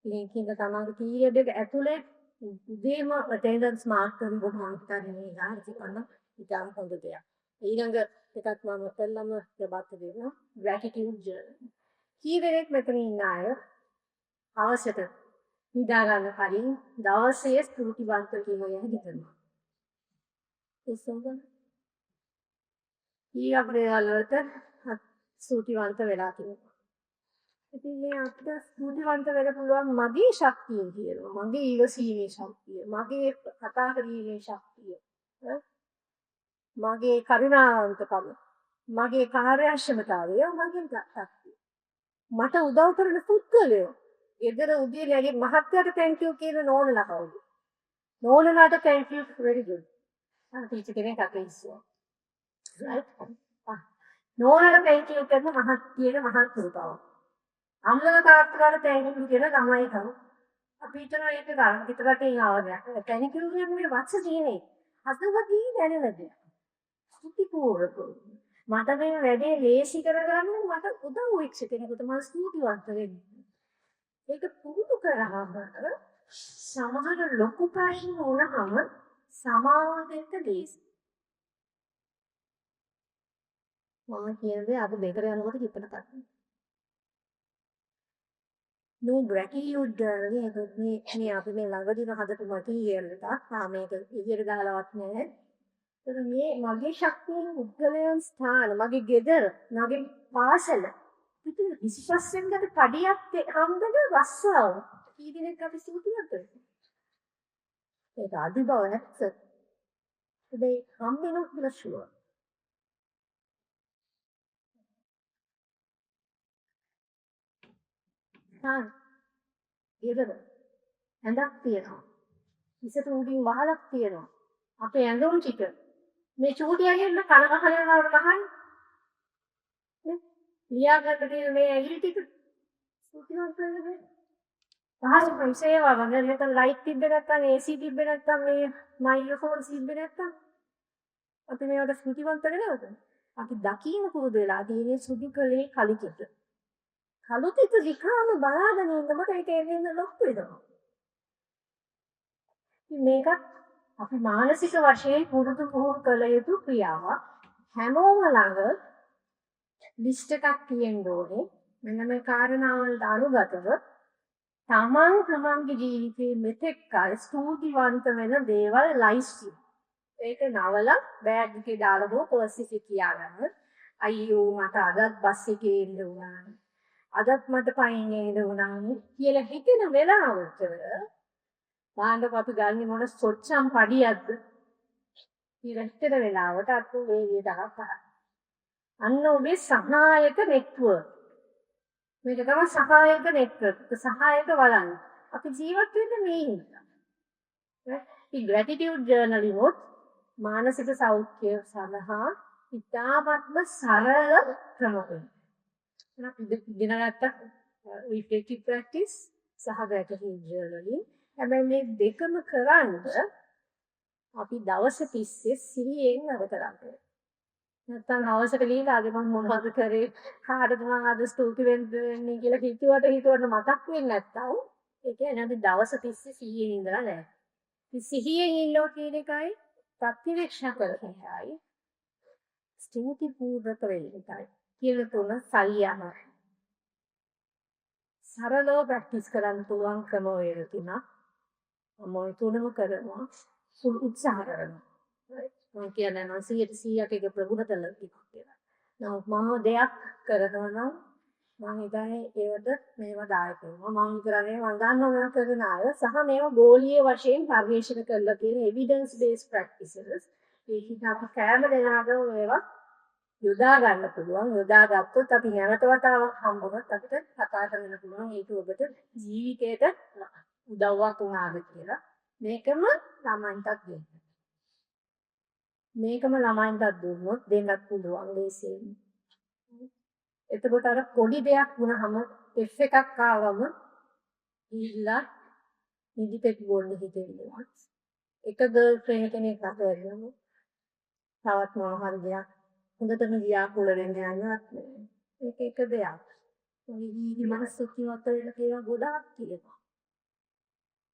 A: මේකින්ද තමයි පීරියඩ් එක ඇතුලේ උදේම අටෙන්ඩන්ස් මාර්ක් කරන බොහොම හිතන්නේ ආර්ථික කරන ඉතාම හොඳ දෙයක්. ඊළඟ එකක් මම කළම දෙබත් දෙනවා gratitude journal. කීදෙනෙක් මෙතන ඉන්න අය අවශ්‍යද නිදාගන්න කලින් දවසේ ස්තුතිවන්ත කියනවා හිතනවා. ඒසොගන් ඊයබ්‍රේ වලට ස්තුතිවන්ත වෙලා තියෙනවා. ඉතින් මේ අපිට ස්තුතිවන්ත වෙන්න පුළුවන් මගේ ශක්තිය කියනවා. මගේ ඊවසීමේ ශක්තිය, මගේ කතා කිරීමේ ශක්තිය, මගේ කරුණාවන්තකම, මගේ කාර්යක්ෂමතාවය මගේ ශක්තිය. මට උදව් කරන පුද්ගලයෝ ගෙදර උදේ නැගි මහත්යට thank you කියන නෝනලා කවුද? නෝනලාට thank you very good. Teacher කෙනෙක් අපේ ඉස්සුවා. නෝනලා thank you කරන මහත්තියට මහත්තුතාව. අම්මලා තාත්තලාට thank you කියන ළමයි කව. අපි හිතන එක ගන්න පිටරටින් ආවද? thank you කියන්නේ වත්ස තියෙන්නේ. අසවදී දැනෙනද? ස්තුතිපූර්වක. මට මේ වැඩේ ලේසි කරගන්න මට උදව් වෙච්ච කෙනෙකුට මම ස්තුතිවන්ත වෙන්න. ඒක පුරුදු කරාම සමහර ලොකු ප්‍රශ්න වුණාම සමාව දෙන්න ලේසි. මම කියන්නේ අද දෙකට යනකොට කිප්පට ගන්න. no gratitude මේ අපි මේ ළඟදීම හදපු මටීරියල් එකක්. මේක ඉදිරියට දාලවත් නැහැ. ඒතර මේ මගේ ශක්තියෙන් උද්ගලයන් ස්ථාන, මගේ ගෙදර, මගේ පාසල. ඉතින් 25 කට පඩියක් හම්බෙන රස්සාව. කී දිනක් අපි සිතුවද? ඒක අදි බව නැත්ද? ඒ හම්බෙනු කියලා ෂුවර්. ගෙදර ඇඳක් තියෙනවා. ඉසට උඩින් වහලක් තියෙනවා. අපේ ඇඳුම් ටික මේ චූටියගෙන් කන ගහනවට ගහන්නේ. ලියා ගන්න තියෙන මේ ඇඟිලි ටික සුතිවත් කරන්නේ. පහසු ප්‍රසේවා වගේ නැත්නම් ලයිට් තිබ්බේ නැත්නම් AC තිබ්බේ නැත්නම් මේ මයික්‍රොෆෝන් තිබ්බේ නැත්නම් අපි මේවට සුතිවත් කරනවද? අපි දකින්න පුරුදු වෙලා තියෙන්නේ සුදු කලේ කලිකට. කලුතිත විකාම බලාගෙන ඉන්නකොට ඒක එන්නේ ලොක්ු වෙනවා. මේකත් අපි මානසික වශයෙන් පුරුදු පුහුණු කළ යුතු ක්‍රියාවක්. හැමෝම ළඟ ලිස්ට් එකක් තියෙන්න ඕනේ. මෙන්න මේ කාරණාවලට අනුගතව තමන්ගේ ජීවිතයේ මෙතෙක් කල ස්තුතිවන්ත වෙන දේවල් ලයිස්ට්. ඒක නවල බෑග් එකේ දාලා බෝ පර්ස් එකේ තියාගන්න. අයියෝ මට අදත් බස් එකේ ඉන්න උනා. අදත් මට පයින් එන්න උනා කියලා හිතෙන වෙලාවට බාණ්ඩ අපි ගන්නේ මොන සොච්චම් පඩියක්ද? ඉරෙත්තර වෙලාවට අතු වේගය දාගන්න. අන්න ඔබේ සහායක නෙට්වර්ක්. මේක තමයි සහායක නෙට්වර්ක්. සහායක වලන්. අපි ජීවත් වෙන්නේ මේ හින්දා. මේ ග්‍රැටිටියුඩ් ජර්නලින් උත් මානසික සෞඛ්‍ය සඳහා ඉතාමත්ම සරල ක්‍රමයක්. අපි ඉගෙන ගත්ත රිෆ්ලෙක්ටිව් ප්‍රැක්ටිස් සහ ග්‍රැටිටියුඩ් ජර්නලින්. හැබැයි මේ දෙකම කරන්න අපි දවස් 30 සිහියෙන් අර කරන්නේ. නැත්තම් හවසට ගිහින් ආගේ මම මොනවද කරේ කාටද මම අද ස්තුති වෙන්නේ කියලා හිතුවට මතක් වෙන්නේ නැත්තම් ඒ කියන්නේ අපි දවස් 30 සිහියෙන් ඉඳලා නැහැ. ඉතින් සිහියෙන් ඉන්නෝ කියන එකයි ප්‍රතිවේක්ෂා කරන්නයි ස්තුති පූර්වක වෙන්නයි කියන තුන සල්යම. සරලව ප්‍රැක්ටිස් කරන්න පුළුවන් ක්‍රම වේල තුනක්. මම තුනම කරනවා උත්සාහ කරනවා. මම කියන්නේ 100%ක එක ප්‍රගුණ කළා කියලා. නමුත් මම දෙයක් කරනවා නම් මම හිතන්නේ ඒවට මේව දායක වෙනවා. මම කරන්නේ මම දන්නවා කරන අය සහ මේව ගෝලීය වශයෙන් පරිශීලනය කරලා තියෙන evidence based practices. ඒක අපි කෑම දෙනාගම මේවා යොදා ගන්න පුළුවන්. යොදා ගත්තොත් අපි නැවත වතාවක් හම්බුනොත් අපිට කතා කරන්න පුළුවන් ඒක ඔබට ජීවිතේට උදව්වක් වුණාද කියලා. මේකම ළමයින්ටත් දෙන්න. මේකම ළමයින්ටත් දුන්නොත් දෙන්නත් පුළුවන් ලේසියෙන්. එතකොට අර පොඩි දෙයක් වුණාම F එකක් ආවම ඉල්ලා නිදිපෙත් බොන්න හිතෙනවා. එක ගර්ල් ෆ්‍රෙන්ඩ් කෙනෙක් අතරම තවත් මොනවා දෙයක් හොඳටම ව්‍යාකූල වෙන්න යනවා. ඒක එක දෙයක්. මේ මනසකින් අතරේ කියලා ගොඩාක් තියෙනවා.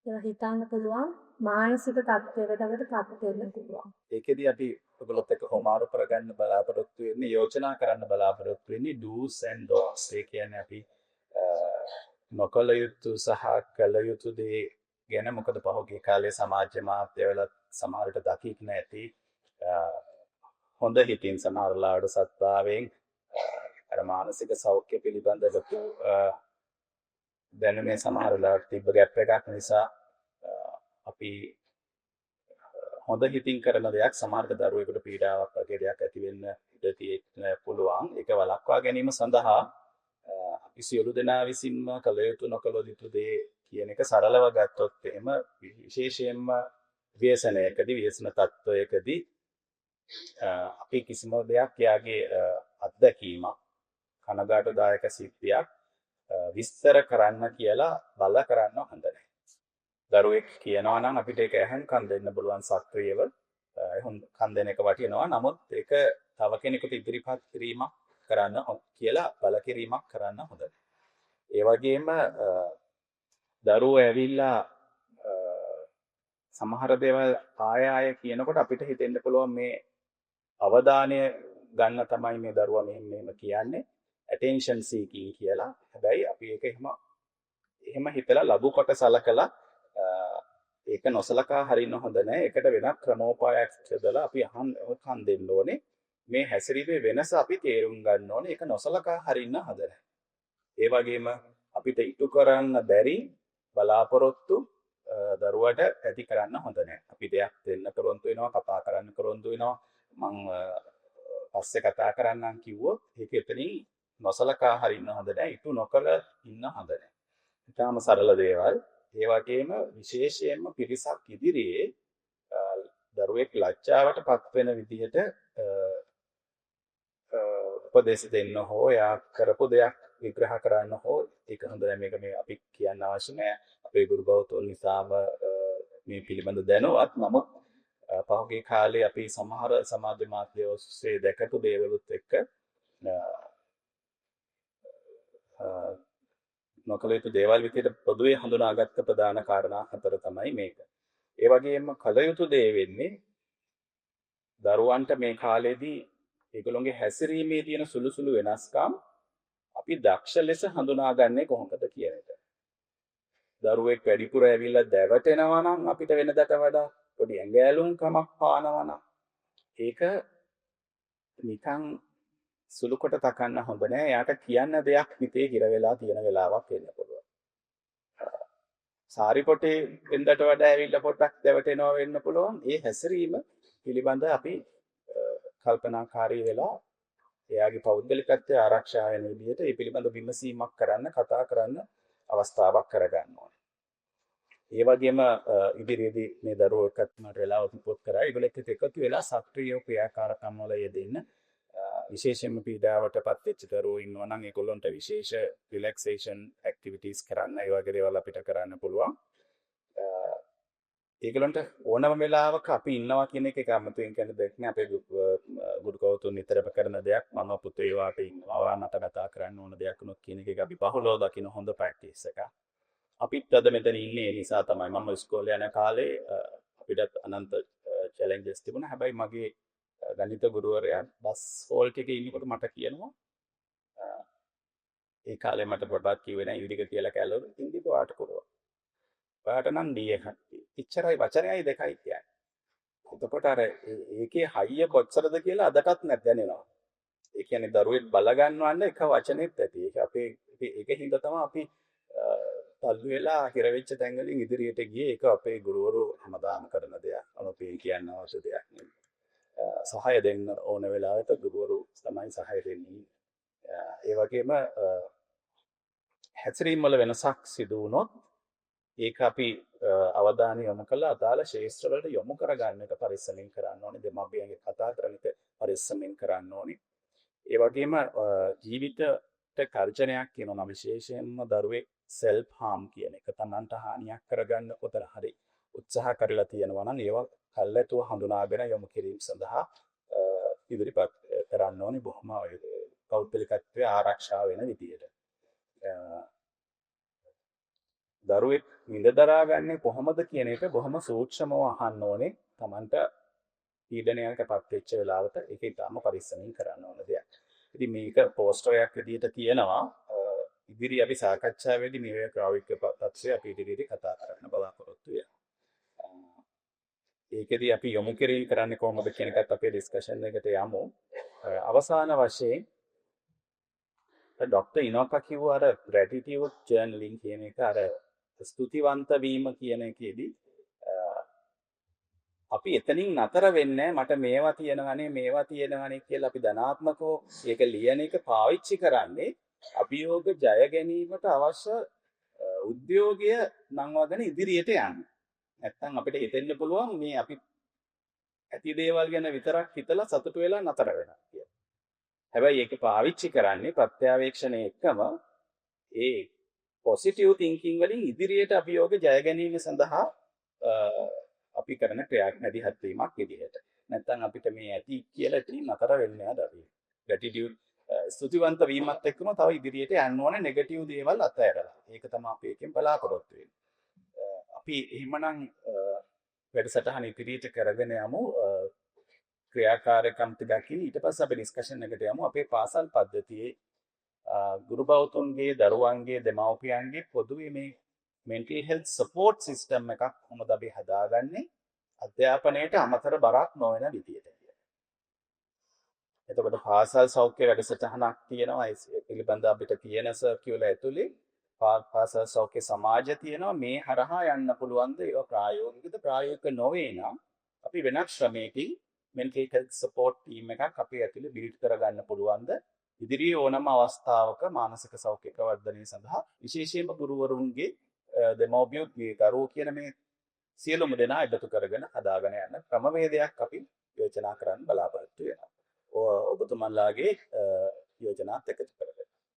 A: ඒක හිතන්න පුළුවන් මානසික තත්ත්වයකටපත් වෙන්න පුළුවන්.
B: ඒකෙදි අපි ඔයගොල්ලොත් එක්ක හොමාරු කරගන්න බලාපොරොත්තු වෙන්නේ යෝජනා කරන්න බලාපොරොත්තු වෙන්නේ do's and don'ts. ඒ කියන්නේ අපි නොකළ යුතු සහ කළ යුතු දේ ගැන මොකද පහුගිය කාලේ සමාජ මාධ්‍යවල සමහරට දකින්න නැති හොඳ හිතින් සමහරලාට සත්‍තාවෙන් අර මානසික සෞඛ්‍ය පිළිබඳ ලොකු දැනුමේ සමහරලාට තිබ්බ ගැප් එකක් නිසා අපි හොඳ හිතින් කරන දෙයක් සමහර දරුවෙකුට පීඩාවක් වගේ දෙයක් ඇති වෙන්න ඉඩ තියෙන්න පුළුවන්. ඒක වළක්වා ගැනීම සඳහා අපි සියලු දෙනා විසින්ම කළ යුතු නොකළ යුතු දේ කියන එක සරලව ගත්තොත් එහෙම විශේෂයෙන්ම ව්‍යසන තත්ත්වයකදී අපි කිසිම දෙයක් යාගේ අත්දැකීමක් කනගාටුදායක සිද්ධියක් විස්තර කරන්න කියලා බල කරන්න හොඳ නැහැ. දරුවෙක් කියනවා නම් අපිට ඒක ඇහුම්කන් දෙන්න පුළුවන් සක්‍රියව කන් දෙන එක වටිනවා. නමුත් ඒක තව කෙනෙකුට ඉදිරිපත් කිරීමක් කරන්න කියලා බල කිරීමක් කරන්න හොඳ නැහැ. ඒ වගේම දරුවෝ ඇවිල්ලා සමහර දේවල් ආය කියනකොට අපිට හිතෙන්න පුළුවන් මේ අවධානය ගන්න තමයි මේ දරුවා මෙහෙම කියන්නේ attention seeking කියලා. හැබැයි අපි ඒක එහෙම එහෙම හිතලා ලඝු කොට සලකලා ඒක නොසලකා හරින්න හොඳ නැහැ. ඒකට වෙනත් ක්‍රමෝපායක් යොදලා අපි කන් දෙන්න ඕනේ. මේ හැසිරීමේ වෙනස අපි තේරුම් ගන්න ඕනේ. ඒක නොසලකා හරින්න හොඳ නැහැ. ඒ වගේම අපිට ඉටු කරන්න බැරි බලාපොරොත්තු දරුවට ඇති කරන්න හොඳ නැහැ. අපි දෙයක් දෙන්න කරොන්තු වෙනවා, කතා කරන්න කරොන්තු වෙනවා. මං පස්සේ කතා කරන්නම් කිව්වොත් ඒක එතනින් නොසලකා හරින්න හොඳ නැහැ. ඉටු නොකර ඉන්න හොඳ නැහැ. ඊටාම සරල දේවල්. ඒ වගේම විශේෂයෙන්ම පිරිසක් ඉදිරියේ දරුවෙක් ලැජ්ජාවට පත් වෙන විදිහට උපදේශ දෙන්න හෝ යා කරපු දෙයක් විග්‍රහ කරන්න හෝ ඒක හොඳ නැහැ. මේක මේ අපි කියන්න අවශ්‍ය නැහැ. අපේ ගුරු ගෞතම නිසාම මේ පිළිබඳ දැනුවත්. නමුත් පහුගිය කාලේ අපි සමහර සමාජ මාධ්‍ය ඔස්සේ දැකපු දේවලුත් එක්ක නොකළ යුතු දේවල් විදිහට පොදුවේ හඳුනාගත්ත ප්‍රධාන කාරණා හතර තමයි මේක. ඒ වගේම කළ යුතු දේ වෙන්නේ දරුවන්ට මේ කාලේදී ඒගොල්ලෝගේ හැසිරීමේ තියෙන සුළු සුළු වෙනස්කම් අපි දක්ෂ ලෙස හඳුනාගන්නේ කොහොමද කියන එක. දරුවෙක් වැඩිපුර ඇවිල්ලා දැවටෙනවා නම් අපිට වෙනදට වඩා පොඩි ඇඟෑලුම් කමක් පානවා නම් ඒක නිකන් සුළු කොට තකන්න හොඳ නෑ. යාට කියන්න දෙයක් හිතේ හිර වෙලා තියෙන වෙලාවක් වෙන්න පුළුවන්. සාරිපොටේ වෙනදට වඩා ඇවිල්ලා පොඩ්ඩක් දැවටෙනවා වෙන්න පුළුවන්. ඒ හැසිරීම පිළිබඳ අපි කල්පනාකාරී වෙලා එයාගේ පෞද්ගලිකත්වය ආරක්ෂා වෙන විදිහට ඒ පිළිබඳ විමසීමක් කරන්න, කතා කරන්න අවස්ථාවක් කරගන්න ඕනේ. ඒ වගේම ඉදිරියේදී මේ දරුවෝ එක්කත් මට වෙලාවක පොත් කරා. ඒගොල්ලෝ එක්ක එකතු වෙලා සක්‍රීය ක්‍රියාකාරකම් වල යෙදෙන්න. විශේෂයෙන්ම පීඩාවටපත් වෙච්ච දරුවෝ ඉන්නවා නම් ඒගොල්ලන්ට විශේෂ රිලැක්සේෂන් ඇක්ටිවිටීස් කරන්න, ඒ වගේ දේවල් අපිට කරන්න පුළුවන්. ඒගොල්ලන්ට ඕනම වෙලාවක අපි ඉන්නවා කියන එක අමතෙන් කියන දෙයක් නේ. අපේ ගුරු කෞතුන් නිතරම කරන දෙයක්. මම පුතේ වාට ඉන්නවා මට කතා කරන්න ඕන දෙයක් උනොත් කියන එක අපි බහුලව දකින්න හොඳ ප්‍රැක්ටිස් එකක්. අපිත් අද මෙතන ඉන්නේ ඒ නිසා තමයි. මම ඉස්කෝලේ යන කාලේ අපිට අනන්ත චැලෙන්ජස් තිබුණා. හැබැයි මගේ ගණිත ගුරුවරයා බස් හෝල්ට් එකේ ඉන්නකොට මට කියනවා ඒ කාලේ මට පොඩ්ඩක් කිව්වේ නෑ ඉංග්‍රීසි කියලා කැලවල ඉංග්‍රීසි පාට කරනවා. ඔයාට නම් D එකක් තියෙනවා. ඉච්චරයි වචනයයි දෙකයි කියන්නේ. එතකොට අර ඒකේ හයිය කොච්චරද කියලා අදටත් නැදැනෙනවා. ඒ කියන්නේ දරුවෙක් බල ගන්නවන්න එක වචනෙත් ඇති. ඒක අපේ ඒකින්ද තමයි අපි තල්ලු වෙලා හිර වෙච්ච තැන් වලින් ඉදිරියට ගියේ. ඒක අපේ ගුරුවරු හැමදාම කරන දෙයක්. අපි කියන්න අවශ්‍ය දෙයක් නෙවෙයි. සහාය දෙන්න ඕන වෙලාවට ගුරුවරු තමයි සහාය දෙන්නේ. ඒ වගේම හැසිරීම් වල වෙනසක් සිදු වුණොත් ඒක අපි අවධානය යොමු කළා අදාළ ශාස්ත්‍ර වලට යොමු කරගන්න එක පරිස්සමෙන් කරන්න ඕනේ. දෙමාපියන්ගේ කතා කරන එක පරිස්සමෙන් කරන්න ඕනේ. ඒ වගේම ජීවිතයට කර්ජනයක් කියනවා විශේෂයෙන්ම දරුවෙක් self harm කියන එක තමන්ට හානියක් කරගන්න කොතර හරි උත්සාහ කරලා තියෙනවා නම් ඒවා කල්ැතුව හඳුනාගෙන යොමු කිරීම සඳහා ඉදිරිපත් කරන්න ඕනේ බොහොම පෞද්ගලිකත්වයේ ආරක්ෂා වෙන විදියට. දරුවෙක් විඳ දරාගන්නේ කොහොමද කියන එක බොහොම සූක්ෂමව අහන්න ඕනේ. තමන්ට පීඩනයකටපත් වෙච්ච වෙලාවට ඒක ඉතාම පරිස්සමින් කරන්න ඕන දෙයක්. ඉතින් මේක පෝස්ටරයක් විදිහට තියෙනවා. ඉදිරි අපි සාකච්ඡාවේදී මේ ක්‍රාවික තත්ත්වය අපි ඉදිරියට කතා කරන්න බලාපොරොත්තු වෙනවා. ඒකෙදී අපි යොමු කිරීම කරන්නේ කොහොමද කියන එකත් අපේ ඩිස්කෂන් එකට යමු. අවසාන වශයෙන් ඩොක්ටර් ඉනෝකා කිව්ව අර ග්‍රැටිටියුඩ් ජර්නලින් කියන එක අර ස්තුතිවන්ත වීම කියන එකේදී අපි එතනින් නතර වෙන්නේ මට මේවා තියෙනවනේ කියලා අපි ධනාත්මකව ඒක ලියන එක පාවිච්චි කරන්නේ අභියෝග ජය ගැනීමට අවශ්‍ය උද්‍යෝගය නංවාගෙන ඉදිරියට යන්න. නැත්තම් අපිට හිතෙන්න පුළුවන් මේ අපි ඇති දේවල් ගැන විතරක් හිතලා සතුටු වෙලා නතර වෙනවා කියලා. හැබැයි ඒක පාවිච්චි කරන්නේ ප්‍රත්‍යවේක්ෂණය එක්කම ඒ පොසිටිව් තින්කින් වලින් ඉදිරියට අභියෝග ජය ගැනීම සඳහා අපි කරන ක්‍රියාවක් නැදිහත් වීමක් විදිහට. නැත්තම් අපිට මේ ඇති කියලා ඉතින් නතර වෙන්නේ නැහැ අපි. ග්‍රැටිටියුඩ් ස්තුතිවන්ත වීමත් එක්කම තව ඉදිරියට යන්න ඕනේ නෙගටිව් දේවල් අතහැරලා. ඒක තමයි අපි එකෙන් බලාපොරොත්තු වෙන්නේ. අපි එහෙමනම් වැඩසටහන ඉදිරියට කරගෙන යමු. ක්‍රියාකාරකම් ටිකක් ඊට පස්සේ අපි ඩිස්කෂන් එකට යමු අපේ පාසල් පද්ධතියේ ගුරු බෞතුන්ගේ දරුවන්ගේ දෙමව්පියන්ගේ පොදුවේ මේ mental health support system එකක් කොහොමද අපි හදාගන්නේ අධ්‍යාපනයට අමතර බරක් නොවන විදියට කියලා. එතකොට පාසල් සෞඛ්‍ය වැඩසටහනක් තියෙනවා ඒ පිළිබඳ අපිට තියෙන සර්කියුලර් ඇතුලේ පාසල් සෞඛ්‍ය සමාජ තියෙනවා මේ හරහා යන්න පුළුවන්ද ඒවා ප්‍රායෝගිකද ප්‍රායෝගික නොවේ නම් අපි වෙනත් ශ්‍රමයකින් mental health support team එකක් අපි ඇතුලේ බිල්ඩ් කරගන්න පුළුවන්ද ඉදිරියේ ඕනම අවස්ථාවක මානසික සෞඛ්‍ය ප්‍රවර්ධනය සඳහා විශේෂයෙන්ම ගුරුවරුන්ගේ දෙමව්පියෝගේ දරුවෝ කියන මේ සියලුම දෙනා එකතු කරගෙන හදාගෙන යන ක්‍රමවේදයක් අපි යෝජනා කරන්න බලාපොරොත්තු වෙනවා. ඔබතුමන්ලාගේ යෝජනාත් එකතු